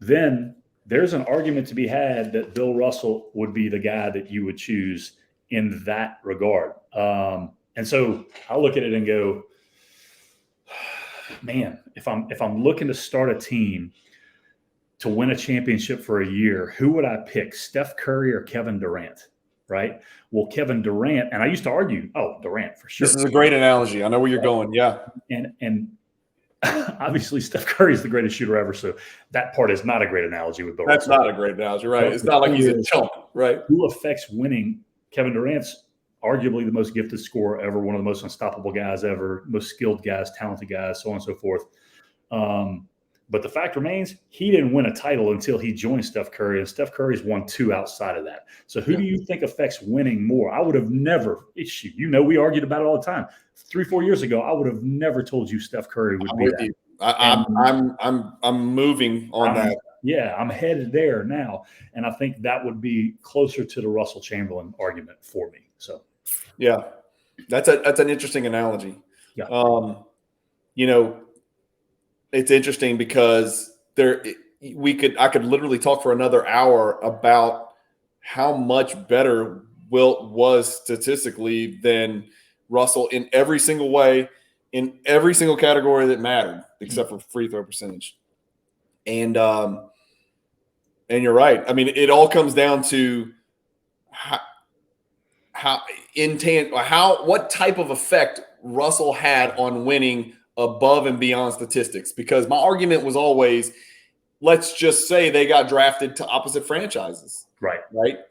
then there's an argument to be had that Bill Russell would be the guy that you would choose in that regard. And so I look at it and go, man, if I'm looking to start a team to win a championship for a year, who would I pick, Steph Curry or Kevin Durant? Right? Well, Kevin Durant, and I used to argue, Durant for sure. This is a great analogy. I know where you're going. Yeah. And obviously Steph Curry is the greatest shooter ever. So that part is not a great analogy with Bill That's Russell. not a great analogy, right? It's not like he's a chump, right? Who affects winning? Kevin Durant's arguably the most gifted scorer ever, one of the most unstoppable guys ever, most skilled guys, talented guys, so on and so forth. But the fact remains, he didn't win a title until he joined Steph Curry, and Steph Curry's won 2 outside of that. So who do you think affects winning more? I would have never, we argued about it all the time. 3-4 years ago, I would have never told you Steph Curry would be that. I'm moving on that. Yeah, I'm headed there now, and I think that would be closer to the Russell Chamberlain argument for me. So, yeah, that's an interesting analogy. Yeah, it's interesting because I could literally talk for another hour about how much better Wilt was statistically than Russell in every single way, in every single category that mattered, except for free throw percentage. And you're right. I mean, it all comes down to what type of effect Russell had on winning above and beyond statistics. Because my argument was always, let's just say they got drafted to opposite franchises. Right.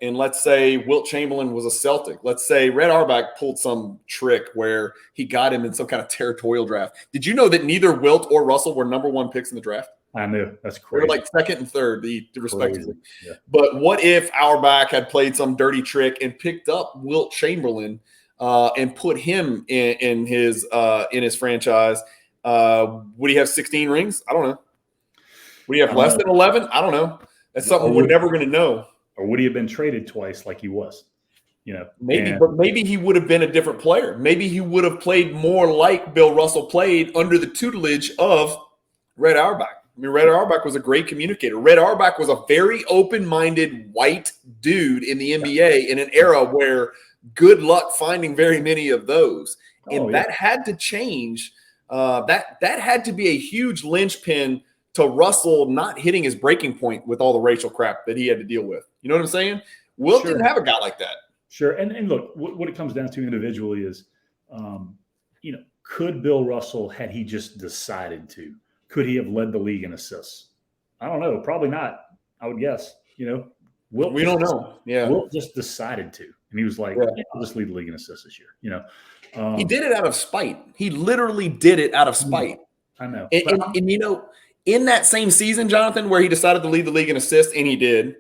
And let's say Wilt Chamberlain was a Celtic. Let's say Red Auerbach pulled some trick where he got him in some kind of territorial draft. Did you know that neither Wilt or Russell were number 1 picks in the draft? I knew. That's crazy. They were like 2nd and 3rd, respectively. Yeah. But what if Auerbach had played some dirty trick and picked up Wilt Chamberlain and put him in his franchise? Would he have 16 rings? I don't know. Would he have less than 11? I don't know. That's something we're never going to know. Or would he have been traded twice like he was? Maybe, but maybe he would have been a different player. Maybe he would have played more like Bill Russell played under the tutelage of Red Auerbach. I mean, Red Auerbach was a great communicator. Red Auerbach was a very open-minded white dude in the NBA in an era where good luck finding very many of those. And that had to change. That had to be a huge linchpin to Russell not hitting his breaking point with all the racial crap that he had to deal with. You know what I'm saying? Wilt didn't have a guy like that. Sure. And look, what it comes down to individually is, could Bill Russell, had he just decided to, could he have led the league in assists? I don't know. Probably not, I would guess. Wilt we don't know. Yeah. Wilt just decided to. And he was like, I'll just lead the league in assists this year. He did it out of spite. He literally did it out of spite. I know. And In that same season, Jonathan, where he decided to lead the league in assists, and he did,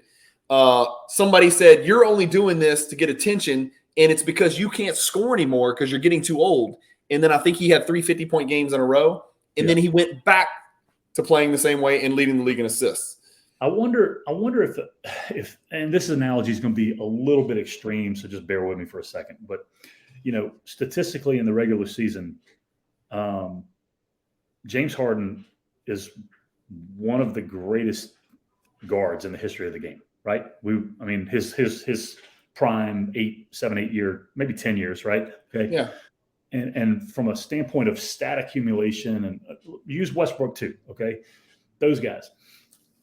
somebody said, you're only doing this to get attention, and it's because you can't score anymore because you're getting too old. And then I think he had 3 50-point games in a row, and then he went back to playing the same way and leading the league in assists. I wonder if and this analogy is going to be a little bit extreme, so just bear with me for a second. But statistically in the regular season, James Harden is one of the greatest guards in the history of the game, right? His prime 7, 8 year, maybe 10 years, right? Okay. Yeah. And from a standpoint of stat accumulation, and use Westbrook too, okay? Those guys.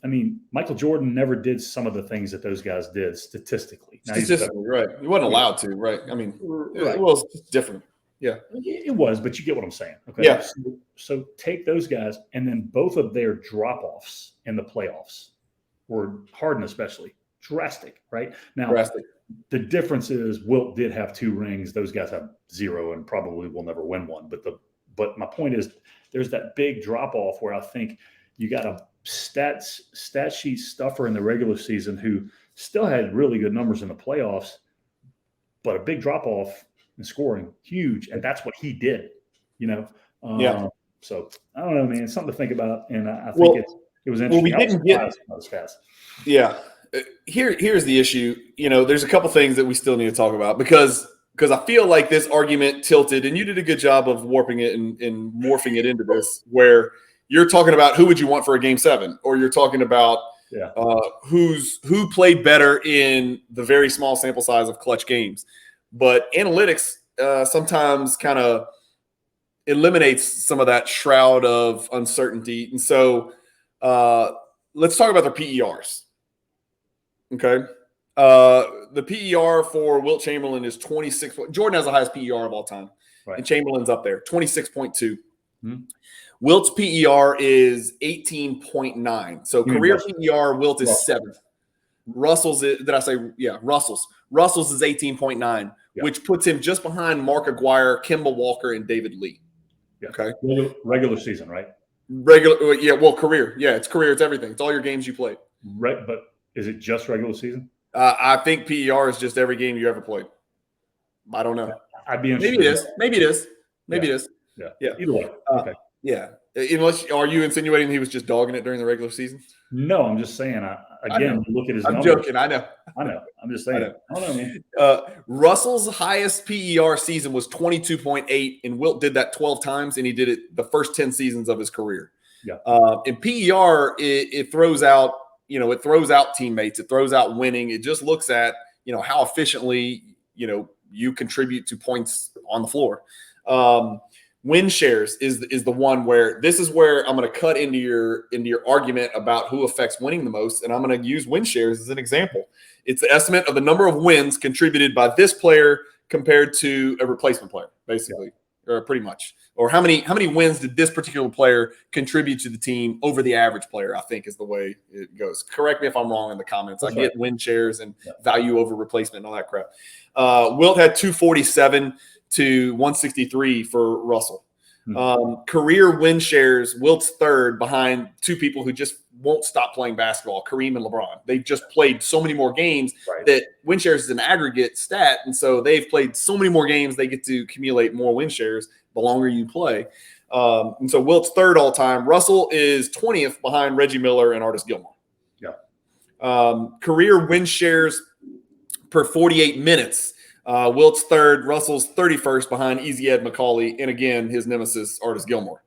I mean, Michael Jordan never did some of the things that those guys did statistically. Statistically, right. He wasn't allowed to, right? I mean, it was different. Yeah. It was, but you get what I'm saying. Okay. Yeah. So take those guys, and then both of their drop-offs in the playoffs were, Harden especially, drastic, right? Now, drastic. The difference is Wilt did have 2 rings. Those guys have 0 and probably will never win one. But my point is there's that big drop-off where I think you got a stat sheet stuffer in the regular season who still had really good numbers in the playoffs, but a big drop-off in scoring, huge. And that's what he did, So I don't know, man. It's something to think about. And I think it was interesting. Well, we didn't get as fast. Yeah. Here's the issue. There's a couple things that we still need to talk about because I feel like this argument tilted, and you did a good job of warping it and morphing it into this, where you're talking about who would you want for a game 7, or you're talking about who played better in the very small sample size of clutch games. But analytics sometimes kind of eliminates some of that shroud of uncertainty. And so let's talk about their PERs. Okay. The PER for Wilt Chamberlain is 26. Jordan has the highest PER of all time. Right. And Chamberlain's up there, 26.2. Mm-hmm. Wilt's PER is 18.9. So career PER, Wilt is 7th. Russell's is, Russell's is 18.9, which puts him just behind Mark Aguirre, Kemba Walker, and David Lee. Yeah. Okay. Regular season, right? Career. Yeah, it's career. It's everything. It's all your games you played. Right, but is it just regular season? I think PER is just every game you ever played. I don't know. I'd be interested. Maybe it is. Yeah. Either way. Okay. Yeah. Are you insinuating he was just dogging it during the regular season? No, I'm just saying. Look at his numbers. I'm joking. I know. I'm just saying. I don't know, man. Russell's highest PER season was 22.8, and Wilt did that 12 times, and he did it the first 10 seasons of his career. Yeah. And PER, it throws out, it throws out teammates. It throws out winning. It just looks at, how efficiently, you contribute to points on the floor. Win shares is the one where this is where I'm going to cut into your argument about who affects winning the most, and I'm going to use win shares as an example. It's the estimate of the number of wins contributed by this player compared to a replacement player, basically, or pretty much. Or how many wins did this particular player contribute to the team over the average player, I think is the way it goes. Correct me if I'm wrong in the comments. That's I get win shares and value over replacement and all that crap. Wilt had 247 to 163 for Russell. Career win shares, Wilt's third behind 2 people who just won't stop playing basketball, Kareem and LeBron. They've just played so many more games that win shares is an aggregate stat. And so they've played so many more games, they get to accumulate more win shares the longer you play. And so Wilt's third all time. Russell is 20th behind Reggie Miller and Artis Gilmore. Yeah. Career win shares per 48 minutes. Wilt's third, Russell's 31st behind Easy Ed McCauley, and again, his nemesis, Artis Gilmore.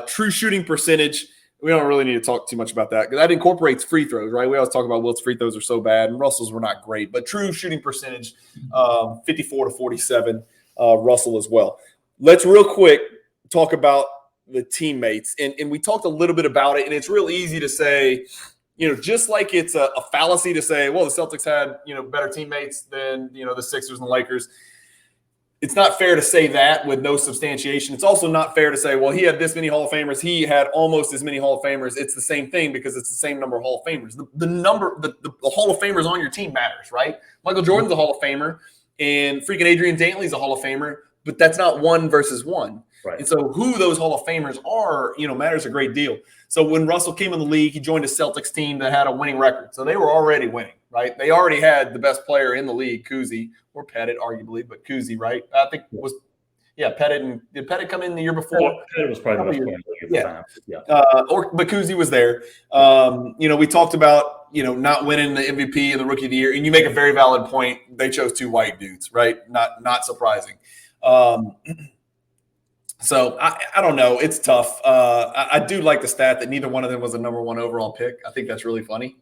True shooting percentage, we don't really need to talk too much about that because that incorporates free throws, right? We always talk about Wilt's free throws are so bad, and Russell's were not great. But true shooting percentage, 54 to 47, Russell as well. Let's real quick talk about the teammates. And we talked a little bit about it, and it's real easy to say, just like it's a fallacy to say, well, the Celtics had, better teammates than, the Sixers and the Lakers. It's not fair to say that with no substantiation. It's also not fair to say, well, he had this many Hall of Famers. He had almost as many Hall of Famers. It's the same thing because it's the same number of Hall of Famers. The Hall of Famers on your team matters, right? Michael Jordan's a Hall of Famer, and freaking Adrian Dantley's a Hall of Famer, but that's not 1 versus 1. Right. And so who those Hall of Famers are, matters a great deal. So when Russell came in the league, he joined a Celtics team that had a winning record. So they were already winning, right? They already had the best player in the league, Kuzi, or Pettit, arguably, but Kuzi, right? I think was – Pettit. And did Pettit come in the year before? Pettit was probably the best player in the league at the time. But Kuzi was there. We talked about, not winning the MVP and the Rookie of the Year, and you make a very valid point. They chose two white dudes, right? Not surprising. So I don't know. It's tough. I do like the stat that neither one of them was a number one overall pick. I think that's really funny.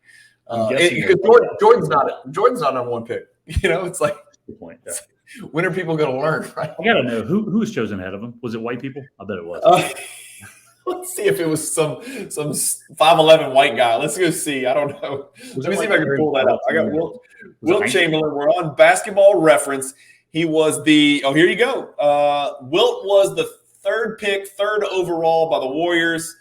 Because Jordan's not a number one pick. It's like, good point. Yeah. When are people going to learn? Right? I gotta know who was chosen ahead of him. Was it white people? I bet it was. Let's see if it was some 5'11" white guy. Let's go see. I don't know. Let me see if I can pull that up. I got Wilt Chamberlain. We're on Basketball Reference. He was here you go. Wilt was the third overall by the Warriors.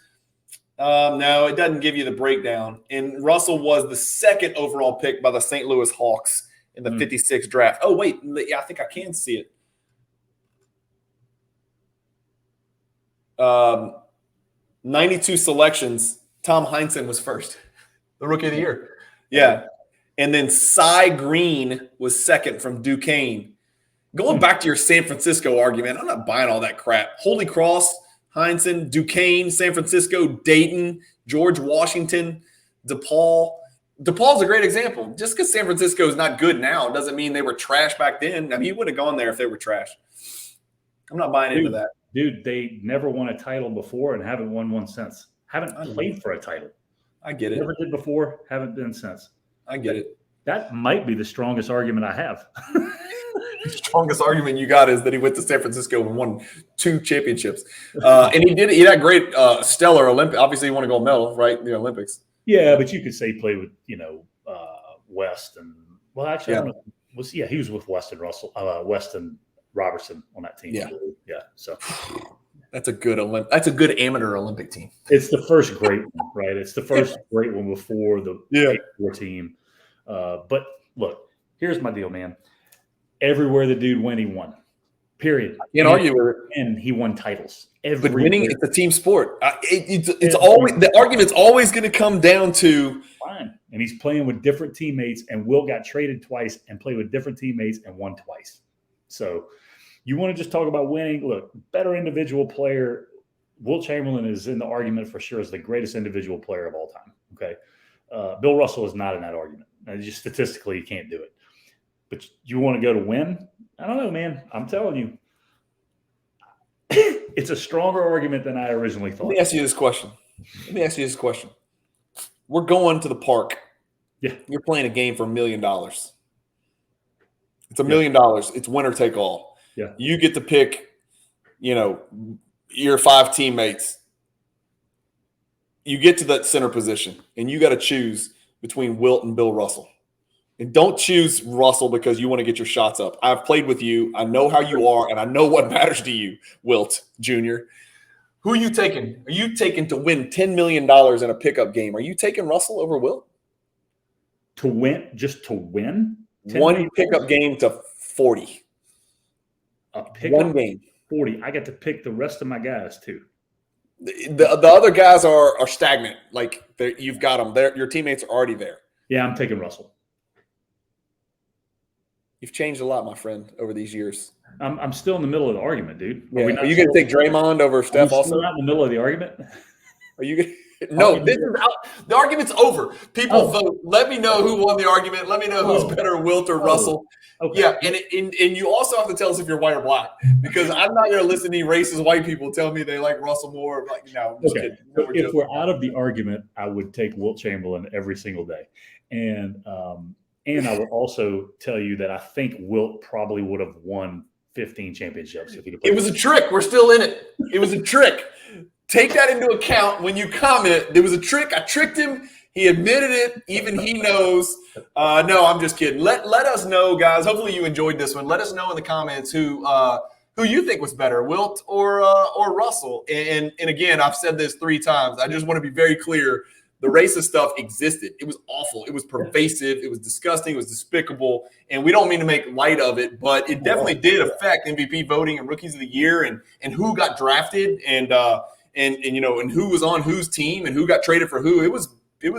No, it doesn't give you the breakdown. And Russell was the second overall pick by the St. Louis Hawks in the 56 draft. Oh, wait. Yeah, I think I can see it. 92 selections. Tom Heinsohn was first. The Rookie of the Year. Yeah. And then Cy Green was second from Duquesne. Going back to your San Francisco argument, I'm not buying all that crap. Holy Cross, Heinsohn, Duquesne, San Francisco, Dayton, George Washington, DePaul. DePaul's a great example. Just because San Francisco is not good now doesn't mean they were trash back then. I mean, he would have gone there if they were trash. I'm not buying into that. Dude, they never won a title before and haven't won one since. Haven't played for a title. I get it. Never did before, haven't been since. I get it. That might be the strongest argument I have. The strongest argument you got is that he went to San Francisco and won 2 championships. And he had great stellar Olympic. Obviously, he won a gold medal, right? The Olympics. Yeah, but you could say he played with, West and actually, I don't know. He was with West and West and Robertson on that team. Yeah. Yeah. So that's a good amateur Olympic team. It's the first great one, right? It's the first great one before the 84 team. But look, here's my deal, man. Everywhere the dude went, he won. Period. Can't argue with it. And he won titles. But winning is a team sport. It's always the argument's always going to come down to fine. And he's playing with different teammates. And Wilt got traded twice and played with different teammates and won twice. So you want to just talk about winning? Look, better individual player. Wilt Chamberlain is in the argument for sure as the greatest individual player of all time. Okay, Bill Russell is not in that argument. Now, just statistically, you can't do it. But you want to go to win? I don't know, man. I'm telling you. It's a stronger argument than I originally thought. Let me ask you this question. We're going to the park. Yeah. You're playing a game for $1 million. It's $1 million. It's winner take all. Yeah. You get to pick, your 5 teammates. You get to that center position, and you got to choose between Wilt and Bill Russell. And don't choose Russell because you want to get your shots up. I've played with you. I know how you are, and I know what matters to you, Wilt Jr. Who are you taking? Are you taking to win $10 million in a pickup game? Are you taking Russell over Wilt? To win? Just to win? One pickup game to 40. A pickup? One game. 40. I get to pick the rest of my guys, too. The other guys are stagnant. Like, you've got them. Your teammates are already there. Yeah, I'm taking Russell. You've changed a lot, my friend, over these years. I'm still in the middle of the argument, dude. Are you going to take Draymond over Steph also? Still not in the middle of the argument? Are you going to? No, this is out. The argument's over. People vote. Let me know who won the argument. Let me know who's better, Wilt or Russell. Okay. Yeah, and you also have to tell us if you're white or black, because I'm not going to listen to any racist white people tell me they like Russell more. Like, no, I'm just kidding. No, if we're out of the argument, I would take Wilt Chamberlain every single day. And I would also tell you that I think Wilt probably would have won 15 championships if he could play. It was a trick. We're still in it. It was a trick. Take that into account when you comment. There was a trick. I tricked him. He admitted it. Even he knows. No, I'm just kidding. Let us know, guys. Hopefully you enjoyed this one. Let us know in the comments who you think was better, Wilt or Russell. And again, I've said this 3 times. I just want to be very clear the racist stuff existed. It was awful. It was pervasive. It was disgusting. It was despicable. And we don't mean to make light of it, but it definitely did affect MVP voting and rookies of the year and who got drafted and who was on whose team and who got traded for who. It was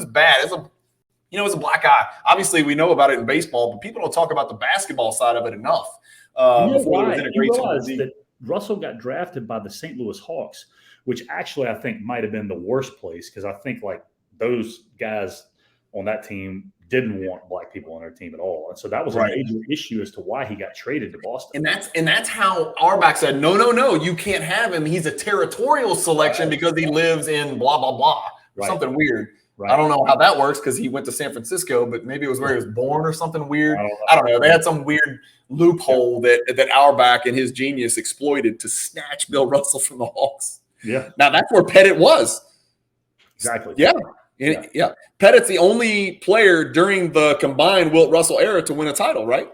bad. It's a black eye. Obviously, we know about it in baseball, but people don't talk about the basketball side of it enough. Before there was integration. That Russell got drafted by the St. Louis Hawks, which actually I think might have been the worst place because I think like those guys on that team didn't want black people on their team at all, and so that was a major issue as to why he got traded to Boston. And that's how Auerbach said, no, you can't have him. He's a territorial selection because he lives in blah blah blah, something weird. Right. I don't know how that works because he went to San Francisco, but maybe it was where he was born or something weird. I don't know. They had some weird loophole that Auerbach and his genius exploited to snatch Bill Russell from the Hawks. Yeah. Now that's where Pettit was. Exactly. Yeah. Pettit's the only player during the combined Wilt Russell era to win a title, right?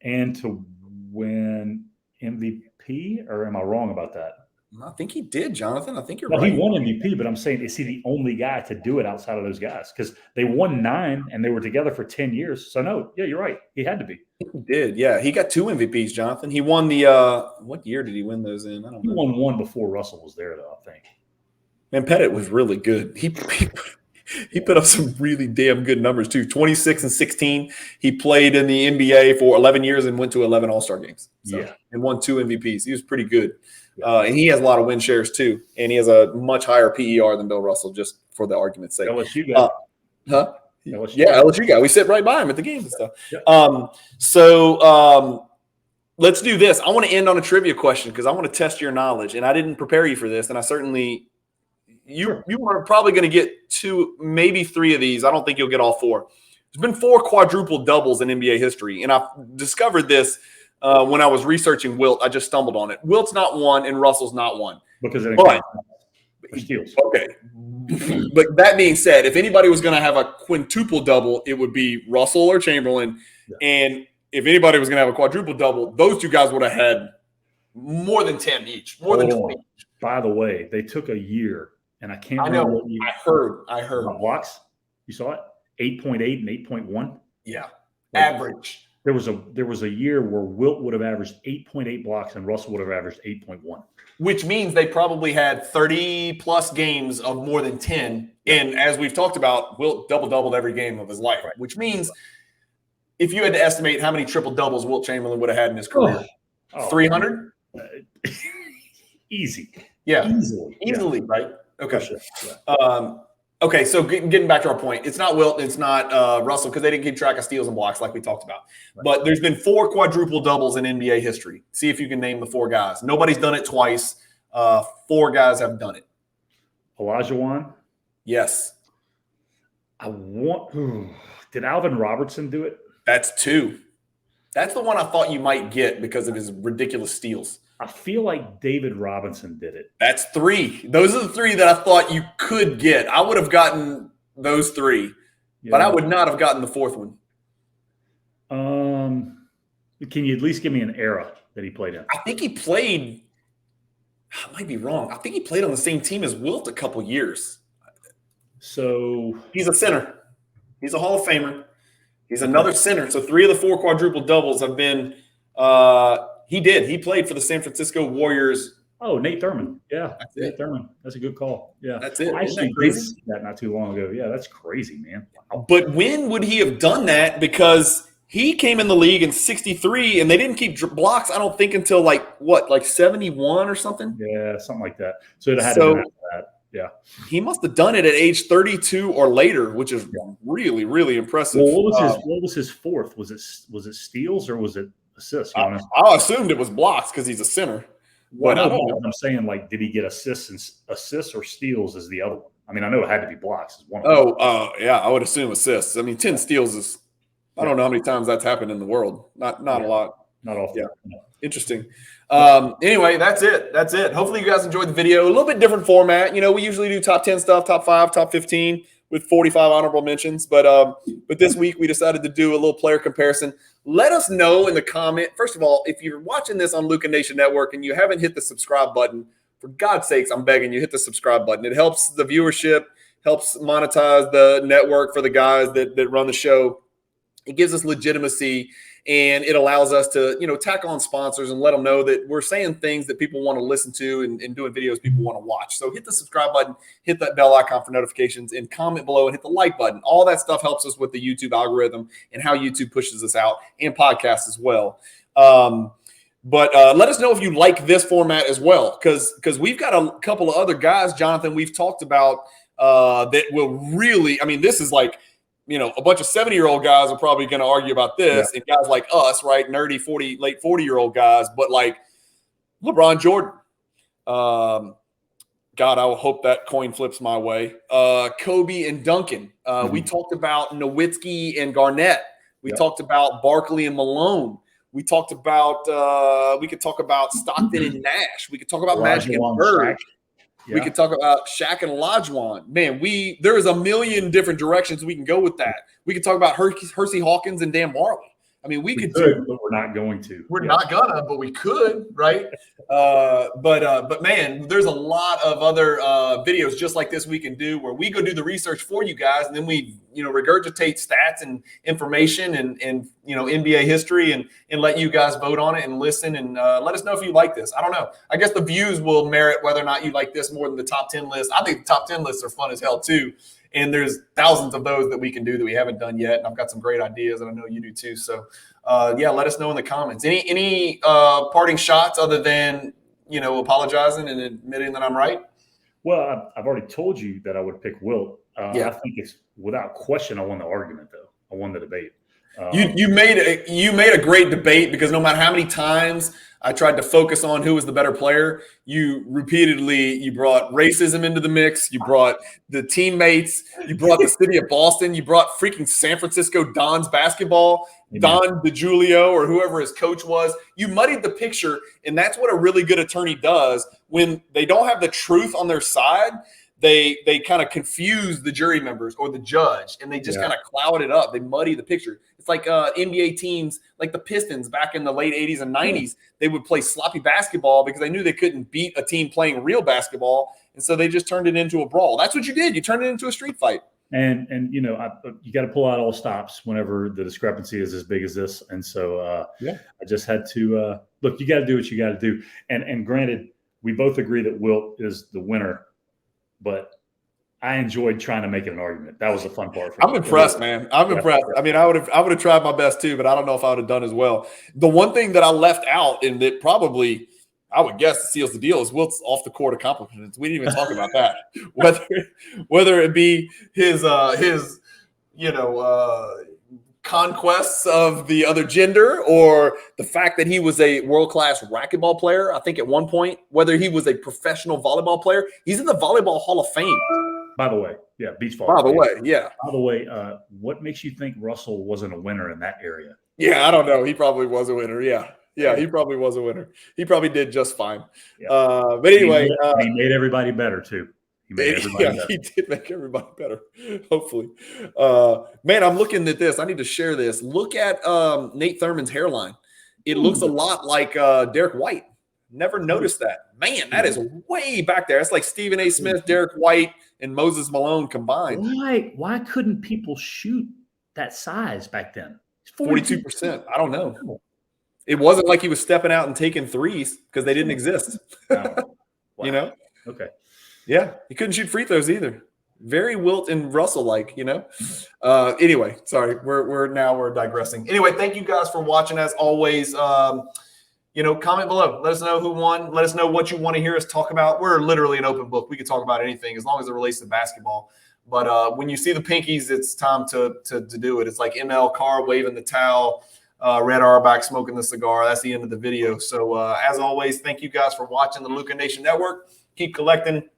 And to win MVP, or am I wrong about that? I think he did, Jonathan. I think you're right. He won MVP, but I'm saying, is he the only guy to do it outside of those guys? Because they won 9 and they were together for 10 years. So, no, you're right. He had to be. He did, yeah. He got 2 MVPs, Jonathan. He won the what year did he win those in? I don't know. He won 1 before Russell was there, though, I think. Man, Pettit was really good. He put up some really damn good numbers, too. 26 and 16. He played in the NBA for 11 years and went to 11 All-Star games. And won 2 MVPs. He was pretty good. And he has a lot of win shares, too. And he has a much higher PER than Bill Russell, just for the argument's sake. LSU guy. LSU guy. We sit right by him at the games and stuff. Let's do this. I want to end on a trivia question because I want to test your knowledge. And I didn't prepare you for this. And I certainly – you are probably going to get 2, maybe 3 of these. I don't think you'll get all 4. There's been 4 quadruple doubles in NBA history. And I've discovered this – when I was researching Wilt, I just stumbled on it. Wilt's not 1 and Russell's not 1. Because it steals. Okay. But that being said, if anybody was going to have a quintuple double, it would be Russell or Chamberlain. Yeah. And if anybody was going to have a quadruple double, those 2 guys would have had more than 10 each, more than 20 each. By the way, they took a year, and I can't remember what year. I heard. Blocks? You saw it? 8.8 and 8.1? Yeah. Average. There was a year where Wilt would have averaged 8.8 blocks and Russell would have averaged 8.1. Which means they probably had 30-plus games of more than 10. And as we've talked about, Wilt doubled every game of his life. Right. Which means if you had to estimate how many triple-doubles Wilt Chamberlain would have had in his career, 300? Easy. Yeah. Easily, right? Okay. Sure. Yeah. Okay, so getting back to our point, it's not Wilt, it's not Russell because they didn't keep track of steals and blocks like we talked about. Right. But there's been 4 quadruple doubles in NBA history. See if you can name the 4 guys. Nobody's done it twice. 4 guys have done it. Olajuwon? Yes. Did Alvin Robertson do it? That's 2. That's the one I thought you might get because of his ridiculous steals. I feel like David Robinson did it. That's 3. Those are the 3 that I thought you could get. I would have gotten those 3, but I would not have gotten the 4th one. Can you at least give me an era that he played in? I think he played – I might be wrong. I think he played on the same team as Wilt a couple years. So – he's a center. He's a Hall of Famer. He's another center. So 3 of the 4 quadruple doubles have been he did. He played for the San Francisco Warriors. Oh, Nate Thurman. Yeah, Nate Thurman. That's a good call. Yeah. That's it. I actually did see that not too long ago. Yeah, that's crazy, man. Wow. But when would he have done that? Because he came in the league in 63, and they didn't keep blocks, I don't think, until like 71 or something? Yeah, something like that. So it had to be after that. Yeah. He must have done it at age 32 or later, which is really, really impressive. Well, what was his 4th? Was it steals or was it assists? I assumed it was blocks because he's a center. Well, I don't know. I'm saying, like, did he get assists or steals as the other one? I mean, I know it had to be blocks as one. Yeah, I would assume assists. I mean, 10 steals is I don't know how many times that's happened in the world. Not a lot. Not often. Yeah. No. Interesting. Anyway, that's it. Hopefully you guys enjoyed the video. A little bit different format. We usually do top 10 stuff, top 5, top 15 with 45 honorable mentions. But this week we decided to do a little player comparison. Let us know in the comment. First of all, if you're watching this on Luka Nation Network and you haven't hit the subscribe button, for God's sakes, I'm begging you, hit the subscribe button. It helps the viewership. helps monetize the network for the guys that run the show. It gives us legitimacy, and it allows us to, tack on sponsors and let them know that we're saying things that people want to listen to and doing videos people want to watch. So hit the subscribe button, hit that bell icon for notifications, and comment below and hit the like button. All that stuff helps us with the YouTube algorithm and how YouTube pushes us out, and podcasts as well. But let us know if you like this format as well, because we've got a couple of other guys, Jonathan, we've talked about that will really, this is like, a bunch of 70-year-old guys are probably going to argue about this, and guys like us, right, nerdy late 40-year-old guys, but like LeBron Jordan. God, I hope that coin flips my way. Kobe and Duncan. We talked about Nowitzki and Garnett. We talked about Barkley and Malone. We talked about we could talk about Stockton and Nash. We could talk about Magic and Bird. Yeah. We could talk about Shaq and Olajuwon. Man, there is a million different directions we can go with that. We could talk about Hersey Hawkins and Dan Marley. We could do, but we're not going to. We're not gonna, but we could, right? But man, there's a lot of other videos just like this we can do, where we go do the research for you guys, and then we, regurgitate stats and information and NBA history, and let you guys vote on it and listen, and let us know if you like this. I don't know. I guess the views will merit whether or not you like this more than the top 10 list. I think the top 10 lists are fun as hell too. And there's thousands of those that we can do that we haven't done yet. And I've got some great ideas, and I know you do too. So, let us know in the comments. Any parting shots other than, apologizing and admitting that I'm right? Well, I've already told you that I would pick Wilt. I think it's without question I won the argument, though. I won the debate. You made a great debate, because no matter how many times I tried to focus on who was the better player, you brought racism into the mix. You brought the teammates. You brought the city of Boston. You brought freaking San Francisco Don's basketball, Don DeJulio, or whoever his coach was. You muddied the picture, and that's what a really good attorney does. When they don't have the truth on their side, they kind of confuse the jury members or the judge, and they just kind of cloud it up. They muddy the picture. It's like NBA teams like the Pistons back in the late 80s and 90s. They would play sloppy basketball because they knew they couldn't beat a team playing real basketball, and so they just turned it into a brawl. That's what you did. You turned it into a street fight. And you got to pull out all stops whenever the discrepancy is as big as this. And so I just had to look. You got to do what you got to do. And granted, we both agree that Wilt is the winner, but I enjoyed trying to make it an argument. That was the fun part for me. I'm impressed, man. I'm impressed. I would have tried my best too, but I don't know if I would have done as well. The one thing that I left out, and that probably I would guess seals the deal, is Wilt's off the court accomplishments. We didn't even talk about that. Whether it be his conquests of the other gender, or the fact that he was a world-class racquetball player. I think at one point, whether he was a professional volleyball player, he's in the Volleyball Hall of Fame. By the way, beach volleyball. By the way, what makes you think Russell wasn't a winner in that area? Yeah, I don't know. He probably was a winner. Yeah, he probably was a winner. He probably did just fine. Yeah. But anyway, he made everybody better too. He did make everybody better. Hopefully, man, I'm looking at this. I need to share this. Look at Nate Thurman's hairline. It looks a lot like Derek White. Never noticed that. Man, that is way back there. It's like Stephen A. Smith, Derek White, and Moses Malone combined. Why couldn't people shoot that size back then? 42%. I don't know. It wasn't like he was stepping out and taking threes, because they didn't exist. Wow. Okay. Yeah, he couldn't shoot free throws either. Very Wilt and Russell-like, Anyway, sorry, we're digressing. Anyway, thank you guys for watching. As always, comment below. Let us know who won. Let us know what you want to hear us talk about. We're literally an open book. We can talk about anything as long as it relates to basketball. But when you see the pinkies, it's time to do it. It's like ML Carr waving the towel, Red Auerbach smoking the cigar. That's the end of the video. So as always, thank you guys for watching the Luca Nation Network. Keep collecting.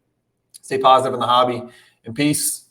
Stay positive in the hobby. And peace.